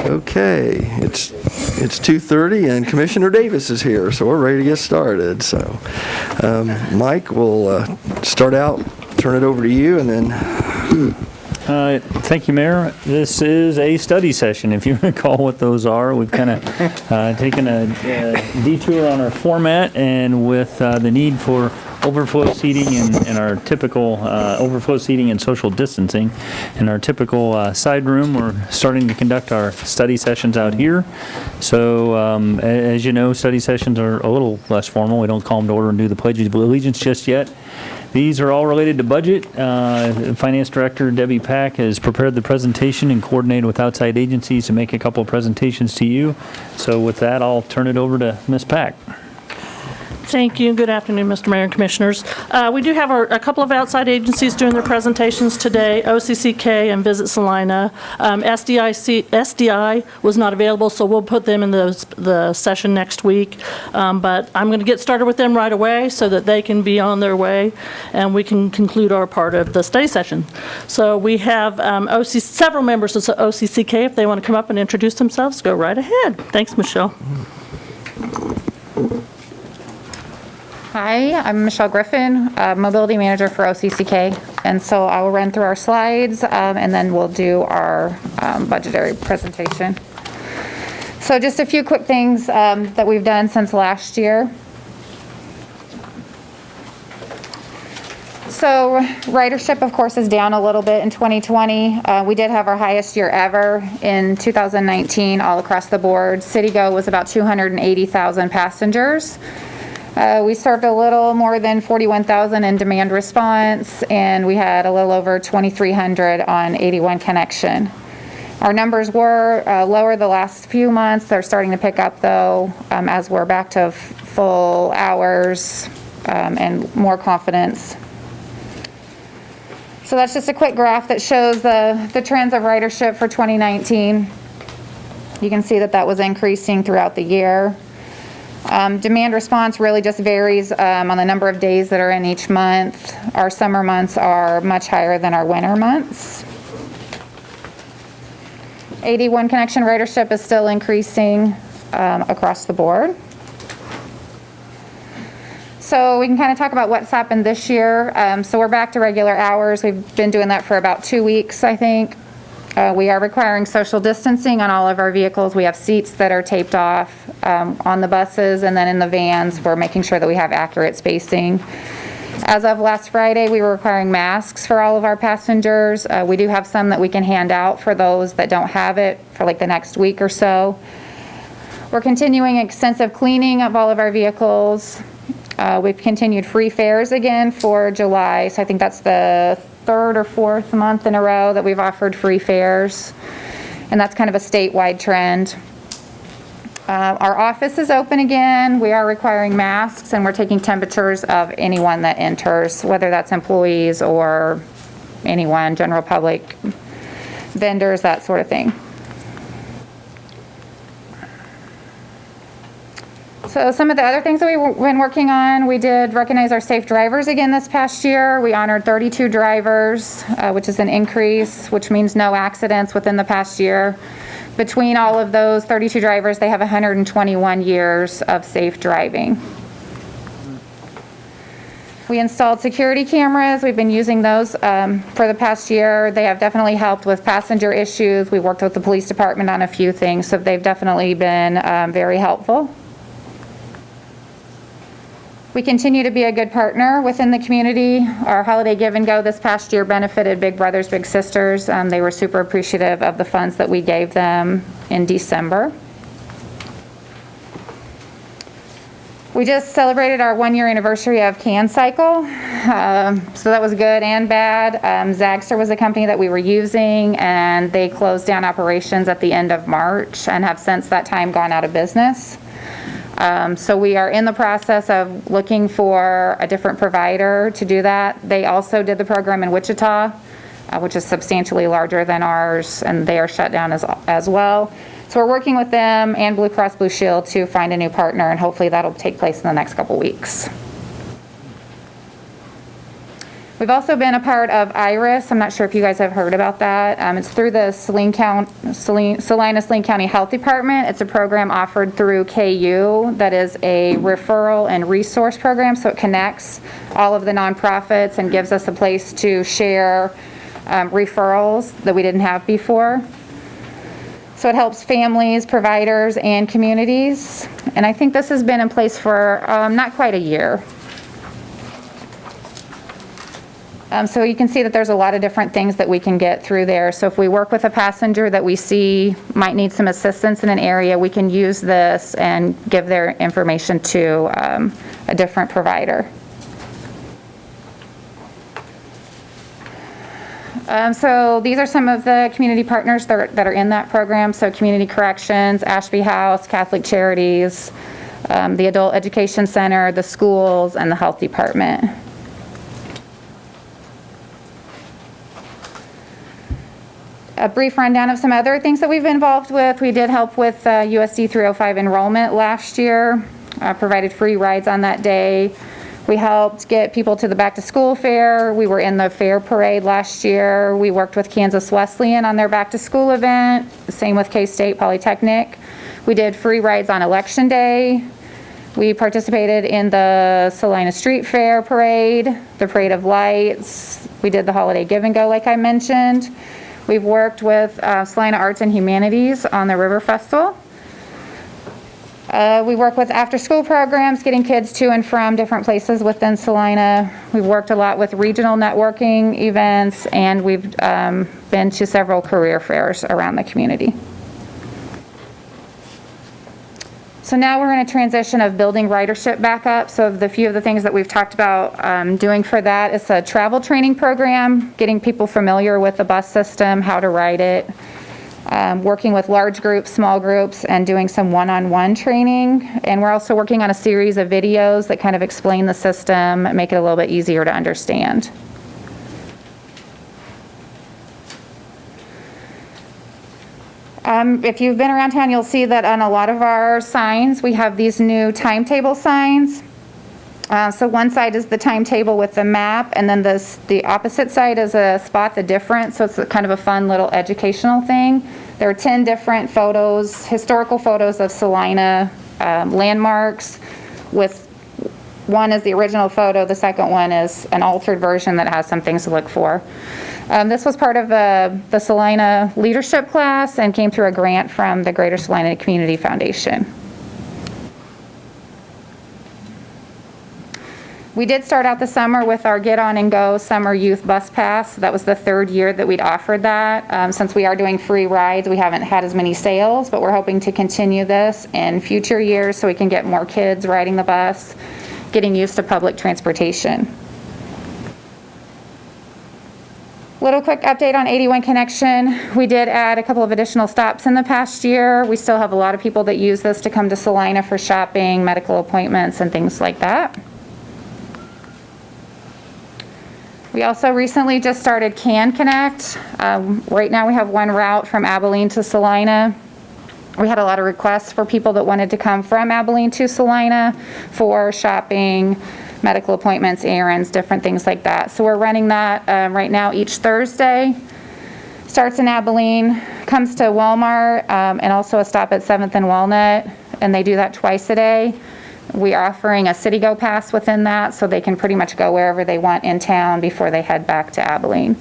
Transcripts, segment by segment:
Okay, it's 2:30 and Commissioner Davis is here, so we're ready to get started. So, Mike, we'll start out, turn it over to you, and then... Thank you, Mayor. This is a study session. If you recall what those are, we've kind of taken a detour on our format, and with the need for overflow seating and our typical overflow seating and social distancing in our typical side room, we're starting to conduct our study sessions out here. So as you know, study sessions are a little less formal. We don't call them to order and do the Pledge of Allegiance just yet. These are all related to budget. Finance Director Debbie Pack has prepared the presentation and coordinated with outside agencies to make a couple of presentations to you. So with that, I'll turn it over to Ms. Pack. Thank you. Good afternoon, Mr. Mayor and Commissioners. We do have a couple of outside agencies doing their presentations today, OCCK and Visit Salina. SDI was not available, so we'll put them in the session next week. But I'm going to get started with them right away so that they can be on their way and we can conclude our part of the study session. So we have several members of OCCK. If they want to come up and introduce themselves, go right ahead. Thanks, Michelle. Hi, I'm Michelle Griffin, Mobility Manager for OCCK, and so I will run through our slides and then we'll do our budgetary presentation. So just a few quick things that we've done since last year. So ridership, of course, is down a little bit in 2020. We did have our highest year ever in 2019 all across the board. CityGo was about 280,000 passengers. We served a little more than 41,000 in demand response, and we had a little over 2,300 on 81 connection. Our numbers were lower the last few months. They're starting to pick up though, as we're back to full hours and more confidence. So that's just a quick graph that shows the trends of ridership for 2019. You can see that was increasing throughout the year. Demand response really just varies on the number of days that are in each month. Our summer months are much higher than our winter months. 81 connection ridership is still increasing across the board. So we can kind of talk about what's happened this year. So we're back to regular hours. We've been doing that for about 2 weeks, I think. We are requiring social distancing on all of our vehicles. We have seats that are taped off on the buses, and then in the vans, we're making sure that we have accurate spacing. As of last Friday, we were requiring masks for all of our passengers. We do have some that we can hand out for those that don't have it for like the next week or so. We're continuing extensive cleaning of all of our vehicles. We've continued free fares again for July, so I think that's the third or fourth month in a row that we've offered free fares, and that's kind of a statewide trend. Our office is open again. We are requiring masks, and we're taking temperatures of anyone that enters, whether that's employees or anyone, general public, vendors, that sort of thing. So some of the other things that we've been working on, we did recognize our safe drivers again this past year. We honored 32 drivers, which is an increase, which means no accidents within the past year. Between all of those 32 drivers, they have 121 years of safe driving. We installed security cameras. We've been using those for the past year. They have definitely helped with passenger issues. We worked with the police department on a few things, so they've definitely been very helpful. We continue to be a good partner within the community. Our holiday give and go this past year benefited Big Brothers Big Sisters. They were super appreciative of the funds that we gave them in December. We just celebrated our 1-year anniversary of Can Cycle. So that was good and bad. Zagster was a company that we were using, and they closed down operations at the end of March and have since that time gone out of business. So we are in the process of looking for a different provider to do that. They also did the program in Wichita, which is substantially larger than ours, and they are shut down as well. So we're working with them and Blue Cross Blue Shield to find a new partner, and hopefully that'll take place in the next couple weeks. We've also been a part of IRIS. I'm not sure if you guys have heard about that. It's through the Salina-Saline County Health Department. It's a program offered through KU that is a referral and resource program, so it connects all of the nonprofits and gives us a place to share referrals that we didn't have before. So it helps families, providers, and communities. And I think this has been in place for not quite a year. So you can see that there's a lot of different things that we can get through there. So if we work with a passenger that we see might need some assistance in an area, we can use this and give their information to a different provider. So these are some of the community partners that are in that program. So Community Corrections, Ashby House, Catholic Charities, the Adult Education Center, the schools, and the Health Department. A brief rundown of some other things that we've been involved with. We did help with USD 305 enrollment last year, provided free rides on that day. We helped get people to the back to school fair. We were in the fair parade last year. We worked with Kansas Wesleyan on their back to school event, same with K-State Polytechnic. We did free rides on election day. We participated in the Salina Street Fair parade, the Parade of Lights. We did the holiday give and go like I mentioned. We've worked with Salina Arts and Humanities on the River Festival. We work with after-school programs, getting kids to and from different places within Salina. We've worked a lot with regional networking events, and we've been to several career fairs around the community. So now we're in a transition of building ridership back up. So the few of the things that we've talked about doing for that is a travel training program, getting people familiar with the bus system, how to ride it, working with large groups, small groups, and doing some one-on-one training. And we're also working on a series of videos that kind of explain the system, make it a little bit easier to understand. If you've been around town, you'll see that on a lot of our signs, we have these new timetable signs. So one side is the timetable with the map, and then the opposite side is a spot the difference. So it's kind of a fun little educational thing. There are 10 different photos, historical photos of Salina landmarks. With one is the original photo, the second one is an altered version that has some things to look for. This was part of the Salina leadership class and came through a grant from the Greater Salina Community Foundation. We did start out the summer with our Get On and Go Summer Youth Bus Pass. That was the third year that we'd offered that. Since we are doing free rides, we haven't had as many sales, but we're hoping to continue this in future years so we can get more kids riding the bus, getting used to public transportation. Little quick update on 81 Connection. We did add a couple of additional stops in the past year. We still have a lot of people that use this to come to Salina for shopping, medical appointments, and things like that. We also recently just started Can Connect. Right now we have one route from Abilene to Salina. We had a lot of requests for people that wanted to come from Abilene to Salina for shopping, medical appointments, errands, different things like that. So we're running that right now each Thursday. Starts in Abilene, comes to Walmart, and also a stop at 7th and Walnut, and they do that twice a day. We are offering a City Go Pass within that, so they can pretty much go wherever they want in town before they head back to Abilene.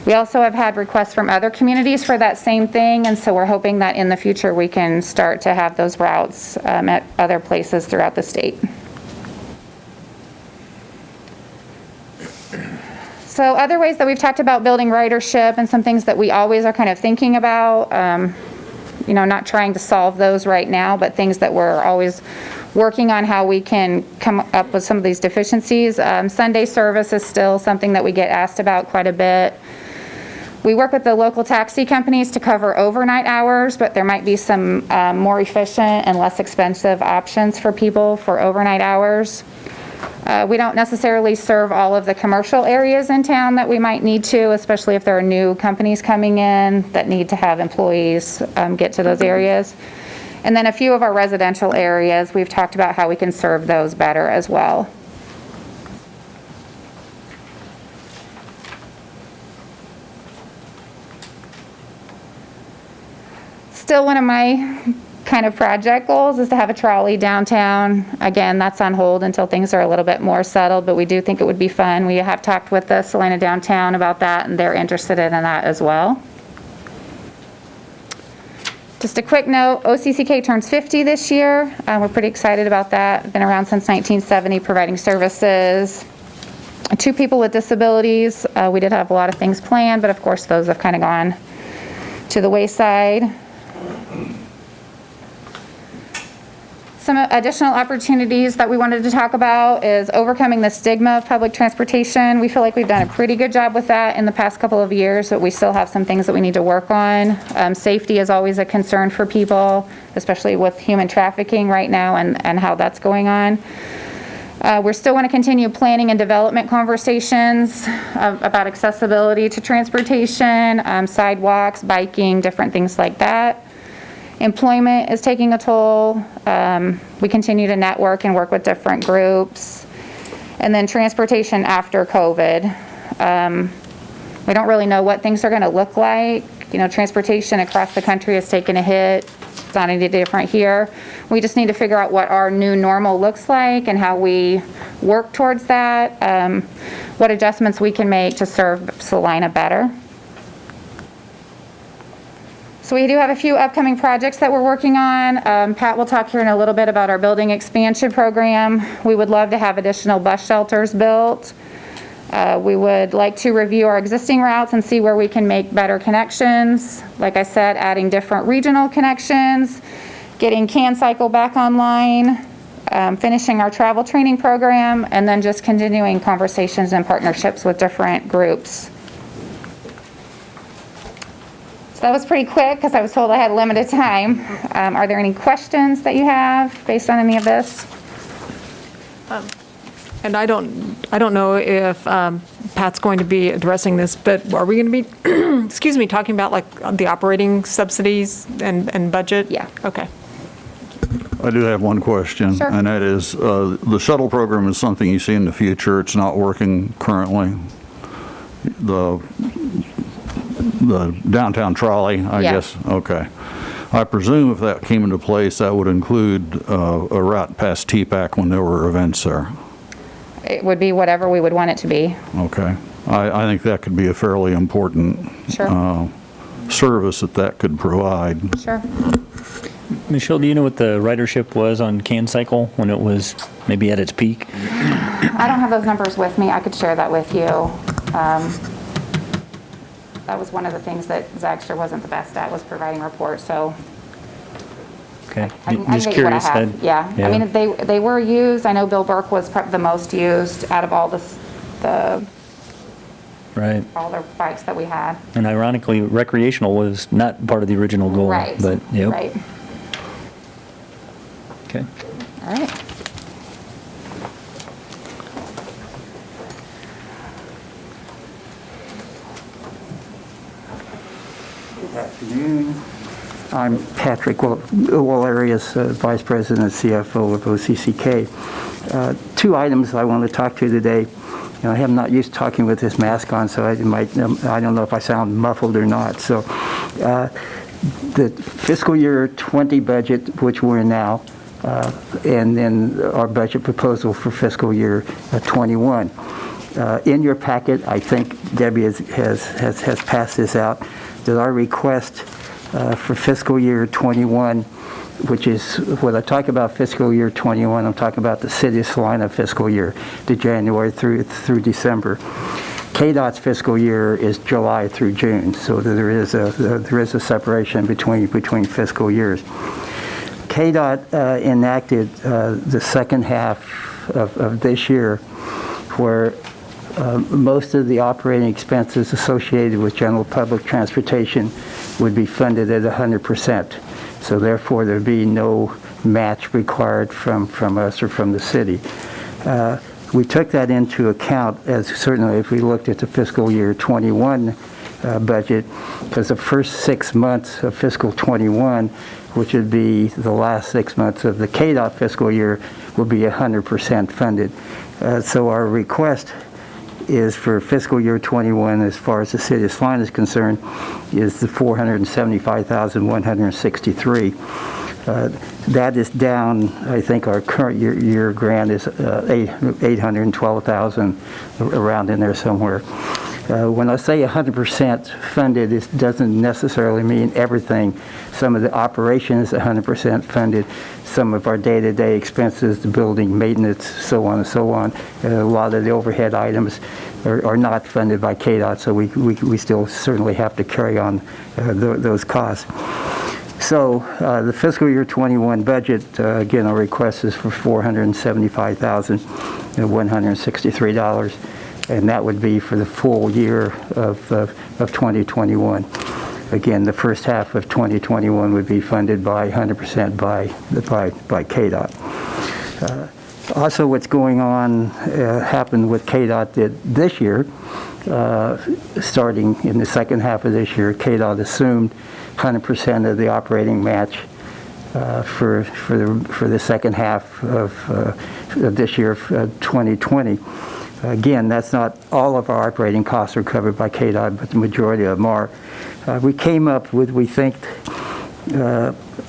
We also have had requests from other communities for that same thing, and so we're hoping that in the future we can start to have those routes at other places throughout the state. So other ways that we've talked about building ridership and some things that we always are kind of thinking about, not trying to solve those right now, but things that we're always working on how we can come up with some of these deficiencies. Sunday service is still something that we get asked about quite a bit. We work with the local taxi companies to cover overnight hours, but there might be some more efficient and less expensive options for people for overnight hours. We don't necessarily serve all of the commercial areas in town that we might need to, especially if there are new companies coming in that need to have employees get to those areas. And then a few of our residential areas, we've talked about how we can serve those better as well. still one of my kind of project goals is to have a trolley downtown. Again, that's on hold until things are a little bit more settled, but we do think it would be fun. We have talked with the Salina Downtown about that, and they're interested in that as well. Just a quick note, OCCK turns 50 this year. We're pretty excited about that. Been around since 1970, providing services to people with disabilities. We did have a lot of things planned, but of course those have kind of gone to the wayside. Some additional opportunities that we wanted to talk about is overcoming the stigma of public transportation. We feel like we've done a pretty good job with that in the past couple of years, but we still have some things that we need to work on. Safety is always a concern for people, especially with human trafficking right now and how that's going on. We still want to continue planning and development conversations about accessibility to transportation, sidewalks, biking, different things like that. Employment is taking a toll. We continue to network and work with different groups. And then transportation after COVID. We don't really know what things are going to look like. You know, transportation across the country has taken a hit. It's not any different here. We just need to figure out what our new normal looks like and how we work towards that, what adjustments we can make to serve Salina better. So we do have a few upcoming projects that we're working on. Pat will talk here in a little bit about our building expansion program. We would love to have additional bus shelters built. We would like to review our existing routes and see where we can make better connections. Like I said, adding different regional connections, getting CanCycle back online, finishing our travel training program, and then just continuing conversations and partnerships with different groups. So that was pretty quick because I was told I had limited time. Are there any questions that you have based on any of this? And I don't know if Pat's going to be addressing this, but are we going to be, excuse me, talking about like the operating subsidies and budget? Yeah. Okay. I do have one question. Sure. And that is, the shuttle program is something you see in the future. It's not working currently. The downtown trolley, I Yeah. guess. Okay. I presume if that came into place, that would include a route past TPAC when there were events there. It would be whatever we would want it to be. Okay. I think that could be a fairly important Sure. service that could provide. Sure. Michelle, do you know what the ridership was on CanCycle when it was maybe at its peak? I don't have those numbers with me. I could share that with you. That was one of the things that Zagster wasn't the best at, was providing reports, so Okay. I can Just get you what I curious. have. Yeah. I mean, they were used. I know Bill Burke was the most used out of all Right. all the bikes that we had. And ironically, recreational was not part of the original goal. Right. But, yep. Right. Okay. All right. Good afternoon. I'm Patrick Wallerius, Vice President and CFO of OCCK. Two items I want to talk to today. You know, I am not used to talking with this mask on, so I don't know if I sound muffled or not. So the fiscal year 20 budget, which we're in now, and then our budget proposal for fiscal year 21. In your packet, I think Debbie has passed this out, that our request for fiscal year 21, which is, when I talk about fiscal year 21, I'm talking about the City of Salina fiscal year, the January through December. KDOT's fiscal year is July through June, so there is a separation between fiscal years. KDOT enacted the second half of this year, where most of the operating expenses associated with general public transportation would be funded at 100%. So therefore, there'd be no match required from us or from the city. We took that into account, as certainly if we looked at the fiscal year 21 budget, because the first 6 months of fiscal 21, which would be the last 6 months of the KDOT fiscal year, will be 100% funded. So our request is for fiscal year '21, as far as the city of Salina is concerned, is the $475,163. That is down, I think our current year grant is $812,000, around in there somewhere. When I say 100% funded, it doesn't necessarily mean everything. Some of the operations 100% funded, some of our day-to-day expenses, the building maintenance, so on and so on. A lot of the overhead items are not funded by KDOT, so we still certainly have to carry on those costs. So the fiscal year '21 budget, again, our request is for $475,163, and that would be for the full year of 2021. Again, the first half of 2021 would be funded by 100% by KDOT. Also, what's going on happened with KDOT this year. Starting in the second half of this year, KDOT assumed 100% of the operating match for the second half of this year, 2020. Again, that's not all of our operating costs are covered by KDOT, but the majority of them are. We came up with, we think,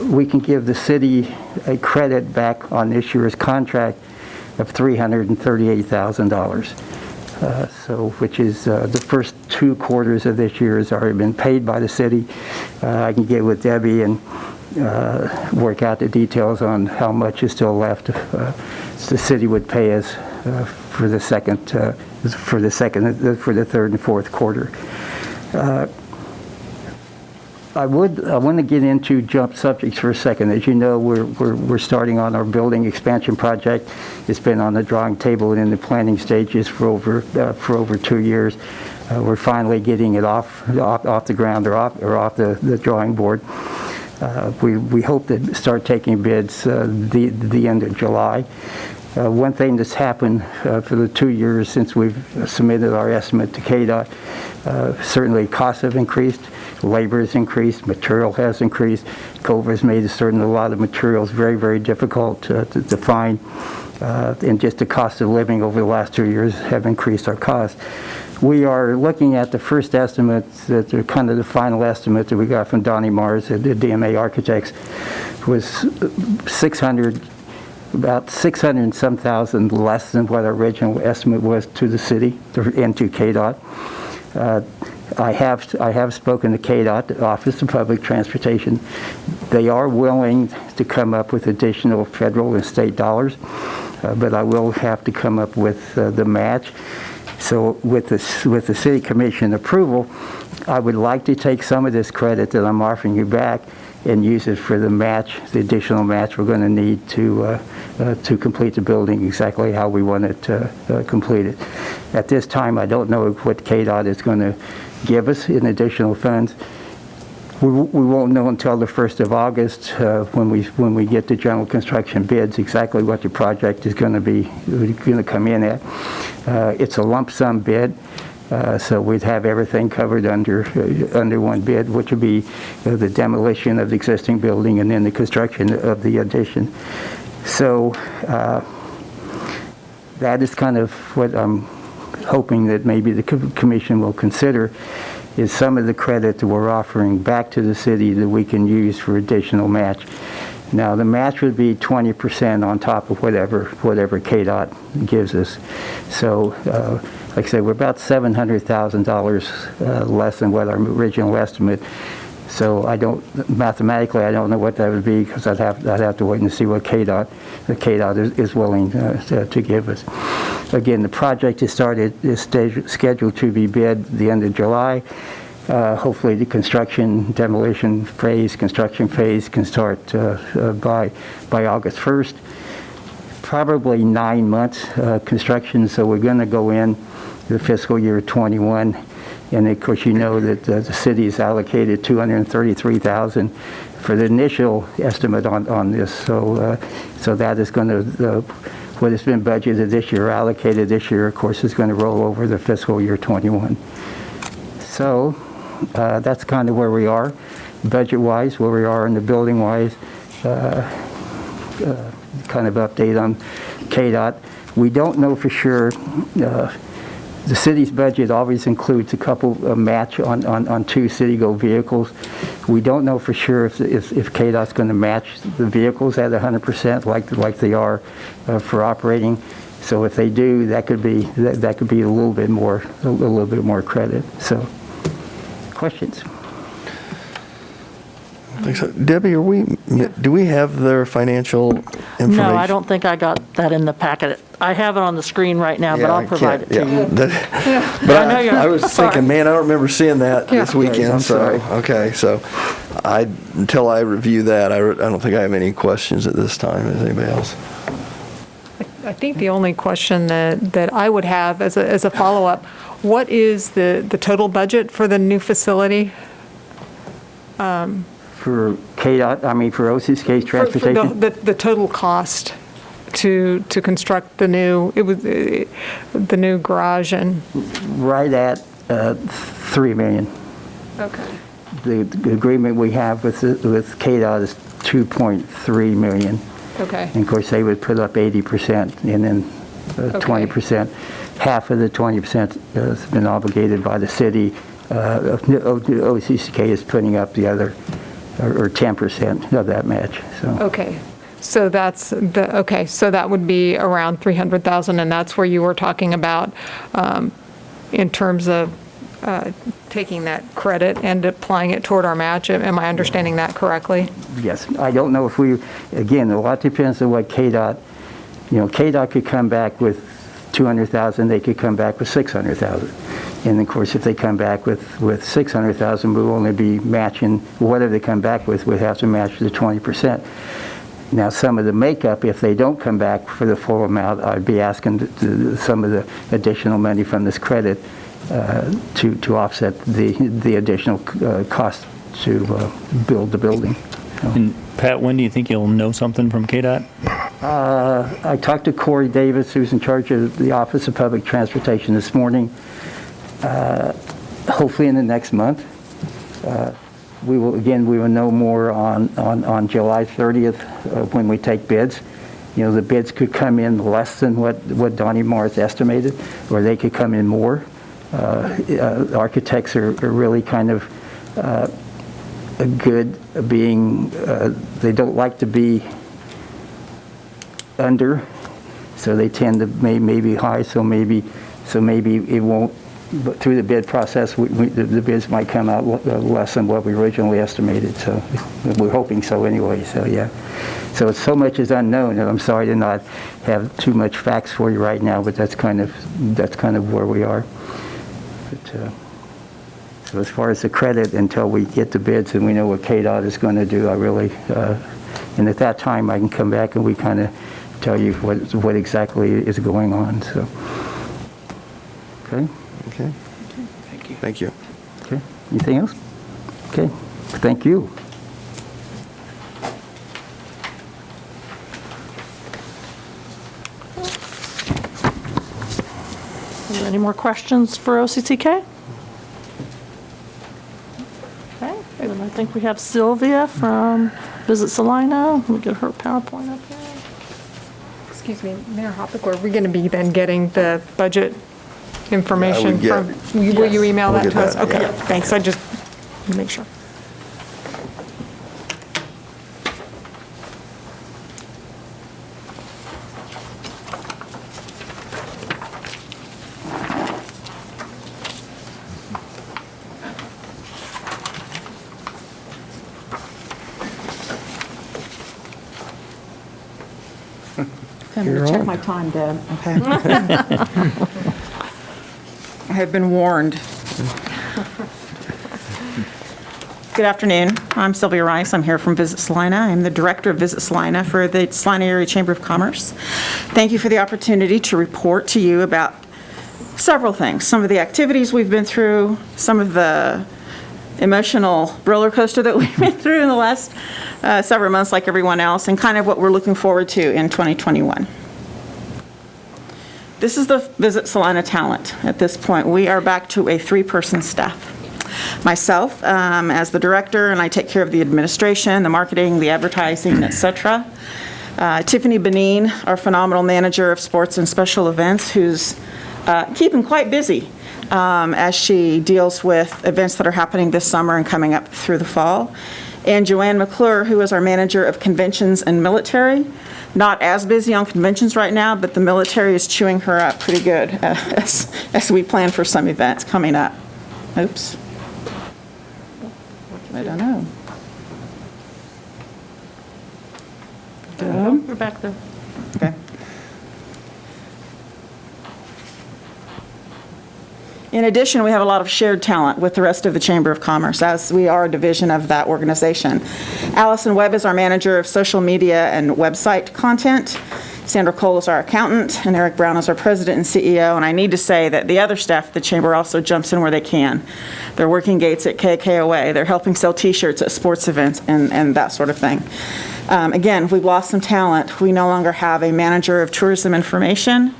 we can give the city a credit back on this year's contract of $338,000. Which is the first 2 quarters of this year has already been paid by the city. I can get with Debbie and work out the details on how much is still left. The city would pay us for the third and fourth quarter. I want to get into jump subjects for a second. As you know, we're starting on our building expansion project. It's been on the drawing table and in the planning stages for over 2 years. We're finally getting it off the ground or off the drawing board. We hope to start taking bids the end of July. One thing that's happened for the 2 years since we've submitted our estimate to KDOT, certainly costs have increased. Labor has increased, material has increased. COVID has made a lot of materials very, very difficult to find. And just the cost of living over the last 2 years have increased our costs. We are looking at the first estimates, that are kind of the final estimate that we got from Donnie Mars at the DMA Architects, was about 600 and some thousand less than what our original estimate was to the city and to KDOT. I have spoken to KDOT, the Office of Public Transportation. They are willing to come up with additional federal and state dollars, but I will have to come up with the match. So with the City Commission approval, I would like to take some of this credit that I'm offering you back and use it for the match, the additional match we're going to need to complete the building exactly how we want it completed. At this time, I don't know what KDOT is going to give us in additional funds. We won't know until the 1st of August when we get the general construction bids exactly what the project is going to come in at. It's a lump sum bid. So we'd have everything covered under one bid, which would be the demolition of the existing building and then the construction of the addition. So that is kind of what I'm hoping that maybe the commission will consider, is some of the credit that we're offering back to the city that we can use for additional match. Now, the match would be 20% on top of whatever KDOT gives us. So, like I said, we're about $700,000 less than what our original estimate. So mathematically, I don't know what that would be, because I'd have to wait and see what KDOT is willing to give us. Again, the project is scheduled to be bid the end of July. Hopefully the construction phase can start by August 1st. Probably 9 months construction, so we're going to go in the fiscal year 21. And of course, you know that the city has allocated $233,000 for the initial estimate on this. So that is going to, what has been budgeted this year, allocated this year, of course, is going to roll over the fiscal year 21. So that's kind of where we are, budget-wise, where we are in the building-wise. Kind of update on KDOT. We don't know for sure The city's budget always includes a couple match on 2 City-Go vehicles. We don't know for sure if KDOT's going to match the vehicles at 100% like they are for operating. So if they do, that could be a little bit more credit. So, questions? I think so. Debbie, do we have their financial information? No, I don't think I got that in the packet. I have it on the screen right now, but Yeah, I'll I provide it can't- to you. But I know you're- I was sorry. thinking, man, I don't remember seeing that this Okay, weekend, I'm so, sorry. okay, so until I review that, I don't think I have any questions at this time. Is anybody else? I think the only question that I would have as a follow-up, what is the total budget for the new facility? For KDOT, I mean, for OCCK's For transportation? the total cost to construct the new garage and, Right at $3 million. okay. The agreement we have with KDOT is $2.3 million. Okay. And of course, they would put up 80% and then 20%. Half of the 20% has been obligated by the city. OCCK is putting up the other, or 10% of that match, so. Okay, so so that would be around 300,000, and that's where you were talking about in terms of taking that credit and applying it toward our match. Am I understanding that correctly? Yes, I don't know if again, a lot depends on what KDOT, KDOT could come back with 200,000, they could come back with 600,000. And of course, if they come back with 600,000, we'll only be matching, whatever they come back with, we'd have to match the 20%. Now, some of the makeup, if they don't come back for the full amount, I'd be asking some of the additional money from this credit to offset the additional cost to build the building. And Pat, when do you think you'll know something from KDOT? I talked to Corey Davis, who's in charge of the Office of Public Transportation this morning. Hopefully in the next month. We will know more on July 30th when we take bids. The bids could come in less than what Donnie Mars estimated, or they could come in more. Architects are really kind of good being, they don't like to be under, so they tend to maybe high, so maybe it won't, but through the bid process, the bids might come out less than what we originally estimated, so we're hoping so anyway, so yeah. So much is unknown, and I'm sorry to not have too much facts for you right now, but that's kind of where we are. But, so as far as the credit, until we get the bids and we know what KDOT is going to do, I really, and at that time I can come back and we kind of tell you what exactly is going on, so. Okay? Okay. Thank you. Thank you. Okay. Anything else? Okay. Thank you. Are there any more questions for OCCK? Okay, then I think we have Sylvia from Visit Salina. Let me get her PowerPoint up here. Excuse me, Mayor Hoppick, are we going to be then getting the budget information Yeah, from, will you email We'll that get to us? that, Okay, yeah. thanks, I just, make sure. I'm going to check my time, Deb. Okay. I have been warned. Good afternoon. I'm Sylvia Rice. I'm here from Visit Salina. I'm the director of Visit Salina for the Salina Area Chamber of Commerce. Thank you for the opportunity to report to you about several things. Some of the activities we've been through, some of the emotional roller coaster that we've been through in the last several months like everyone else, and kind of what we're looking forward to in 2021. This is the Visit Salina talent at this point. We are back to a 3-person staff. Myself as the director, and I take care of the administration, the marketing, the advertising, etc. Tiffany Benin, our phenomenal manager of sports and special events, who's keeping quite busy as she deals with events that are happening this summer and coming up through the fall. And Joanne McClure, who is our manager of conventions and military, not as busy on conventions right now, but the military is chewing her up pretty good as we plan for some events coming up. Oops. I don't know. We're back there. Okay. In addition, we have a lot of shared talent with the rest of the Chamber of Commerce, as we are a division of that organization. Allison Webb is our manager of social media and website content. Sandra Cole is our accountant, and Eric Brown is our president and CEO. And I need to say that the other staff at the Chamber also jumps in where they can. They're working gates at KKOA. They're helping sell T-shirts at sports events and that sort of thing. Again, we've lost some talent. We no longer have a manager of tourism information,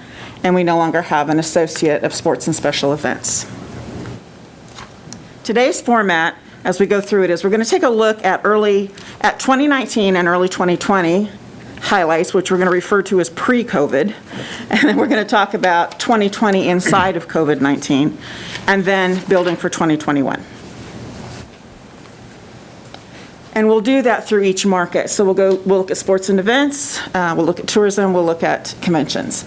and we no longer have an associate of sports and special events. Today's format, as we go through it, is we're going to take a look at 2019 and early 2020 highlights, which we're going to refer to as pre-COVID, and then we're going to talk about 2020 inside of COVID-19, and then building for 2021. And we'll do that through each market. So we'll look at sports and events, we'll look at tourism, we'll look at conventions.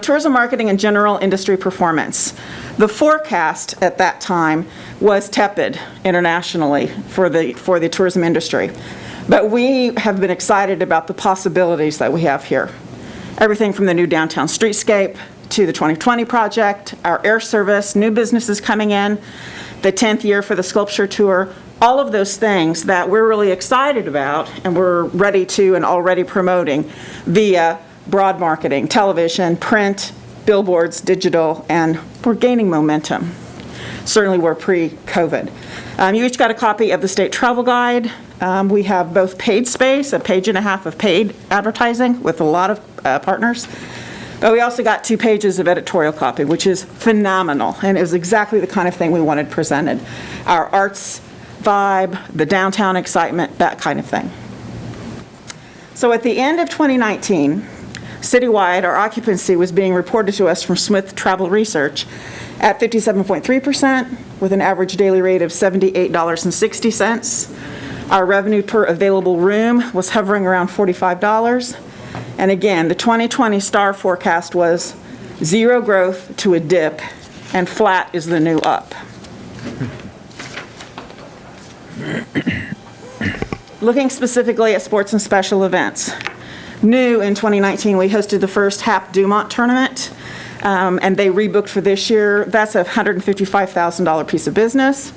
Tourism marketing and general industry performance. The forecast at that time was tepid internationally for the tourism industry. But we have been excited about the possibilities that we have here. Everything from the new downtown streetscape to the 2020 project, our air service, new businesses coming in, the 10th year for the sculpture tour, all of those things that we're really excited about and we're ready to and already promoting via broad marketing, television, print, billboards, digital, and we're gaining momentum. Certainly we're pre-COVID. You each got a copy of the state travel guide. We have both paid space, a page and a half of paid advertising with a lot of partners. But we also got 2 pages of editorial copy, which is phenomenal, and it was exactly the kind of thing we wanted presented. Our arts vibe, the downtown excitement, that kind of thing. So at the end of 2019, citywide, our occupancy was being reported to us from Smith Travel Research at 57.3% with an average daily rate of $78.60. Our revenue per available room was hovering around $45. And again, the 2020 STAR forecast was 0 growth to a dip, and flat is the new up. Looking specifically at sports and special events. New in 2019, we hosted the first HAP Dumont tournament, and they rebooked for this year. That's a $155,000 piece of business.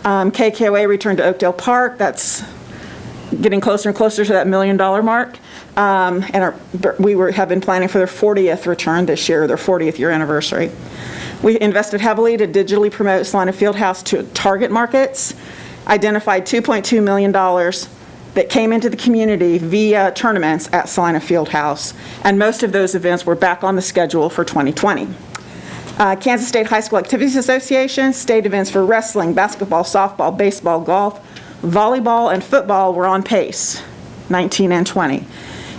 KKOA returned to Oakdale Park. That's getting closer and closer to that $1 million mark. We have been planning for their 40th return this year, their 40th year anniversary. We invested heavily to digitally promote Salina Fieldhouse to target markets, identified $2.2 million that came into the community via tournaments at Salina Fieldhouse, and most of those events were back on the schedule for 2020. Kansas State High School Activities Association, state events for wrestling, basketball, softball, baseball, golf, volleyball, and football were on pace, 19 and 20.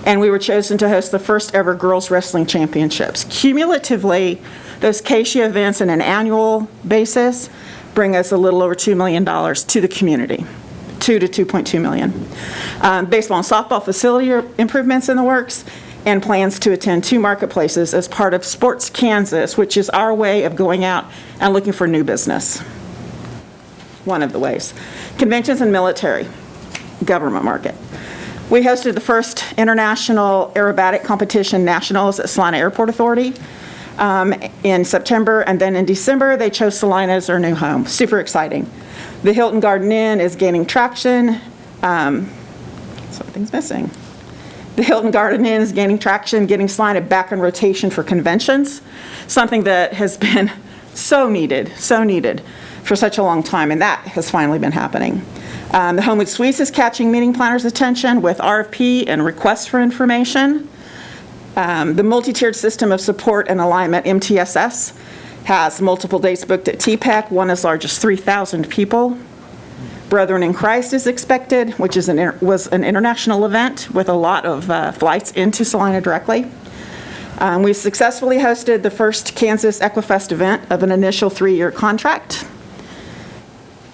And we were chosen to host the first ever girls wrestling championships. Cumulatively, those KSHIA events on an annual basis bring us a little over $2 million to the community, 2 to 2.2 million. Baseball and softball facility improvements in the works, and plans to attend 2 marketplaces as part of Sports Kansas, which is our way of going out and looking for new business. One of the ways. Conventions and military, government market. We hosted the first International Aerobatic Competition Nationals at Salina Airport Authority in September, and then in December, they chose Salina as their new home. Super exciting. The Hilton Garden Inn is gaining traction. Something's missing. The Hilton Garden Inn is gaining traction, getting Salina back in rotation for conventions, something that has been so needed for such a long time, and that has finally been happening. The Homewood Suites is catching meeting planners' attention with RFP and requests for information. The multi-tiered system of support and alignment, MTSS, has multiple dates booked at TPEC, one as large as 3,000 people. Brethren in Christ is expected, which was an international event with a lot of flights into Salina directly. We successfully hosted the first Kansas Equifest event of an initial 3-year contract.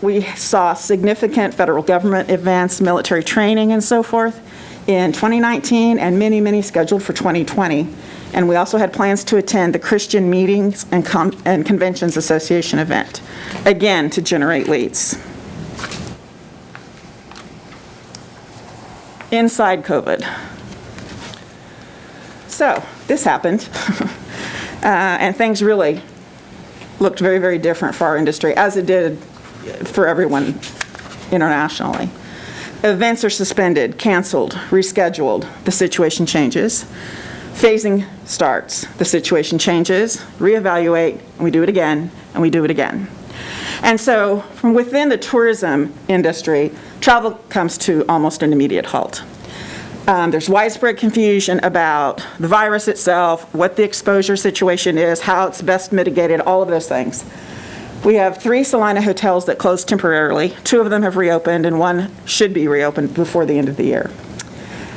We saw significant federal government events, military training, and so forth in 2019, and many, many scheduled for 2020. And we also had plans to attend the Christian Meetings and Conventions Association event, again, to generate leads. Inside COVID. So this happened, and things really looked very, very different for our industry, as it did for everyone internationally. Events are suspended, canceled, rescheduled, the situation changes. Phasing starts, the situation changes, reevaluate, and we do it again, and we do it again. And so from within the tourism industry, travel comes to almost an immediate halt. There's widespread confusion about the virus itself, what the exposure situation is, how it's best mitigated, all of those things. We have 3 Salina hotels that closed temporarily. 2 of them have reopened, and 1 should be reopened before the end of the year.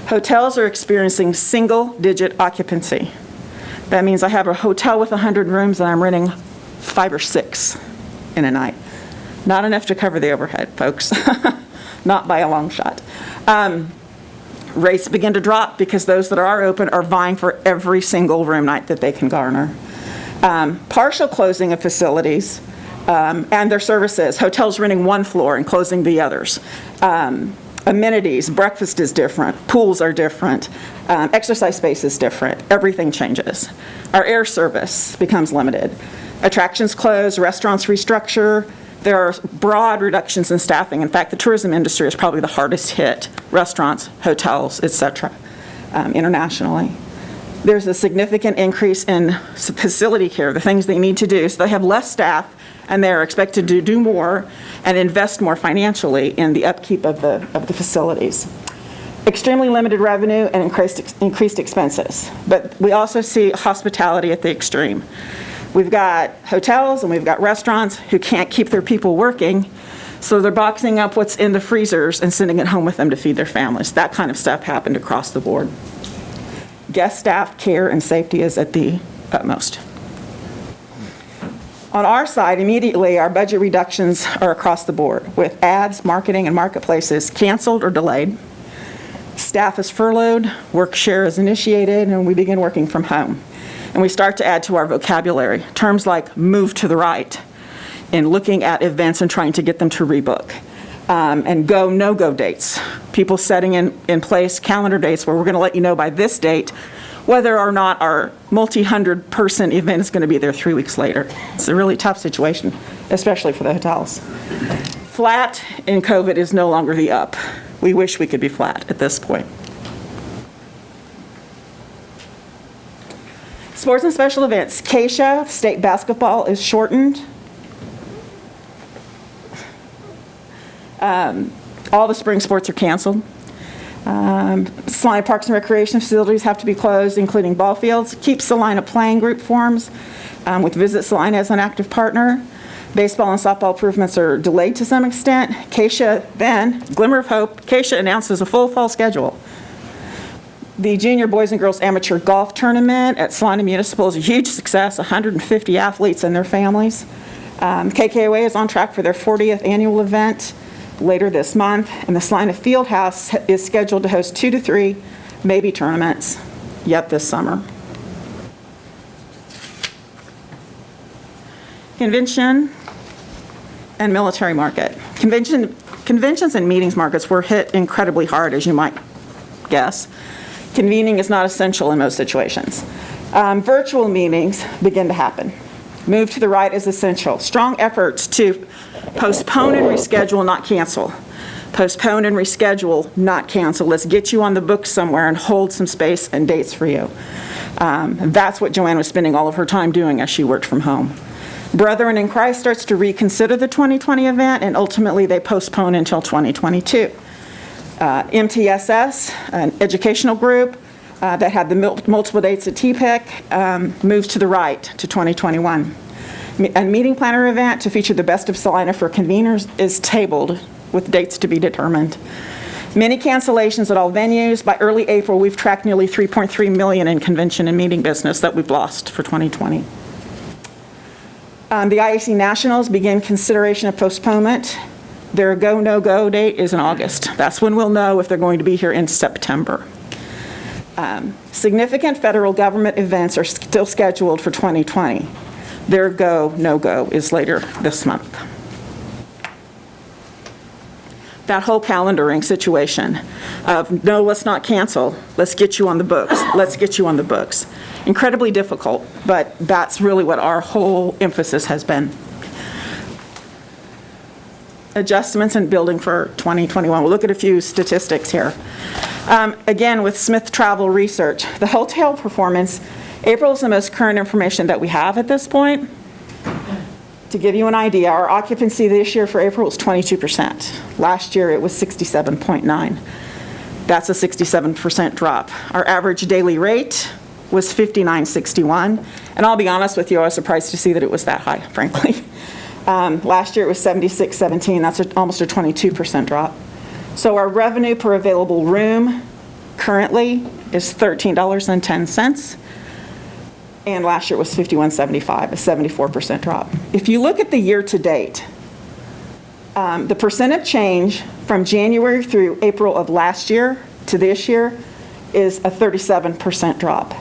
Hotels are experiencing single-digit occupancy. That means I have a hotel with 100 rooms and I'm renting 5 or 6 in a night. Not enough to cover the overhead, folks. Not by a long shot. Rates begin to drop because those that are open are vying for every single room night that they can garner. Partial closing of facilities and their services, hotels renting 1 floor and closing the others. Amenities, breakfast is different, pools are different, exercise space is different, everything changes. Our air service becomes limited. Attractions close, restaurants restructure. There are broad reductions in staffing. In fact, the tourism industry is probably the hardest hit, restaurants, hotels, et cetera, internationally. There's a significant increase in facility care, the things they need to do. So they have less staff, and they're expected to do more and invest more financially in the upkeep of the facilities. Extremely limited revenue and increased expenses. But we also see hospitality at the extreme. We've got hotels and we've got restaurants who can't keep their people working, so they're boxing up what's in the freezers and sending it home with them to feed their families. That kind of stuff happened across the board. Guest staff care and safety is at the utmost. On our side, immediately, our budget reductions are across the board, with ads, marketing, and marketplaces canceled or delayed. Staff is furloughed, work share is initiated, and we begin working from home. And we start to add to our vocabulary terms like move to the right in looking at events and trying to get them to rebook. And go, no-go dates. People setting in place calendar dates where we're going to let you know by this date whether or not our multi-100 person event is going to be there 3 weeks later. It's a really tough situation, especially for the hotels. Flat in COVID is no longer the up. We wish we could be flat at this point. Sports and special events. KSHA, state basketball, is shortened. All the spring sports are canceled. Salina Parks and Recreation facilities have to be closed, including ball fields. Keep Salina playing group forms with Visit Salina as an active partner. Baseball and softball improvements are delayed to some extent. KSHA then, glimmer of hope, KSHA announces a full fall schedule. The Junior Boys and Girls Amateur Golf Tournament at Salina Municipal is a huge success, 150 athletes and their families. KKOA is on track for their 40th annual event later this month, and the Salina Fieldhouse is scheduled to host 2 to 3, maybe tournaments, yet this summer. Convention and military market. Conventions and meetings markets were hit incredibly hard, as you might guess. Convening is not essential in most situations. Virtual meetings begin to happen. Move to the right is essential. Strong efforts to postpone and reschedule, not cancel. Postpone and reschedule, not cancel. Let's get you on the books somewhere and hold some space and dates for you. That's what Joanne was spending all of her time doing as she worked from home. Brethren in Christ starts to reconsider the 2020 event, and ultimately they postpone until 2022. MTSS, an educational group that had the multiple dates at TPIC, moves to the right to 2021. A meeting planner event to feature the best of Salina for conveners is tabled with dates to be determined. Many cancellations at all venues. By early April, we've tracked nearly $3.3 million in convention and meeting business that we've lost for 2020. The IAC Nationals begin consideration of postponement. Their go, no-go date is in August. That's when we'll know if they're going to be here in September. Significant federal government events are still scheduled for 2020. Their go, no-go is later this month. That whole calendaring situation of, no, let's not cancel, let's get you on the books, let's get you on the books. Incredibly difficult, but that's really what our whole emphasis has been. Adjustments in building for 2021. We'll look at a few statistics here. Again, with Smith Travel Research, the hotel performance, April is the most current information that we have at this point. To give you an idea, our occupancy this year for April was 22%. Last year it was 67.9. That's a 67% drop. Our average daily rate was $59.61. And I'll be honest with you, I was surprised to see that it was that high, frankly. Last year it was $76.17. That's almost a 22% drop. So our revenue per available room currently is $13.10. And last year it was $51.75, a 74% drop. If you look at the year to date, the percent of change from January through April of last year to this year is a 37% drop.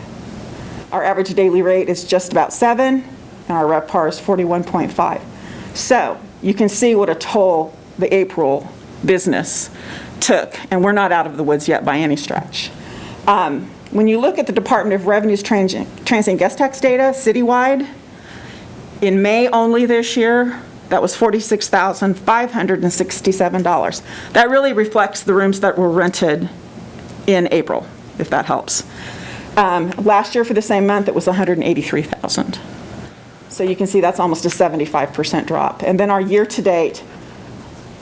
Our average daily rate is just about 7, and our RevPAR is 41.5. So you can see what a toll the April business took, and we're not out of the woods yet by any stretch. When you look at the Department of Revenue's transient guest tax data citywide, in May only this year, that was $46,567. That really reflects the rooms that were rented in April, if that helps. Last year for the same month, it was $183,000. So you can see that's almost a 75% drop. And then our year to date,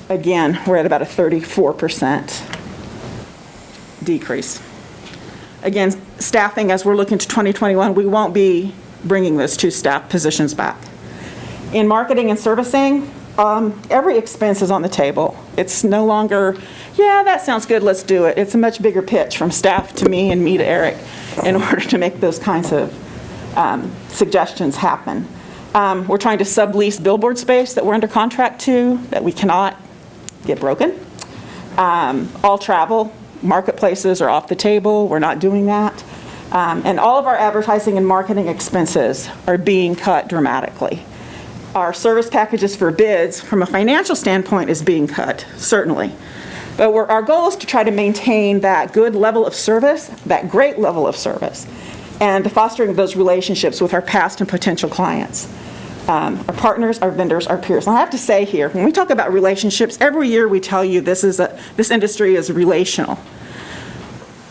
again, we're at about a 34% decrease. Again, staffing, as we're looking to 2021, we won't be bringing those 2 staff positions back. In marketing and servicing, every expense is on the table. It's no longer, yeah, that sounds good, let's do it. It's a much bigger pitch from staff to me and me to Eric in order to make those kinds of suggestions happen. We're trying to sublease billboard space that we're under contract to, that we cannot get broken. All travel, marketplaces are off the table. We're not doing that. And all of our advertising and marketing expenses are being cut dramatically. Our service packages for bids, from a financial standpoint, is being cut, certainly. But our goal is to try to maintain that good level of service, that great level of service, and fostering those relationships with our past and potential clients. Our partners, our vendors, our peers. And I have to say here, when we talk about relationships, every year we tell you this industry is relational.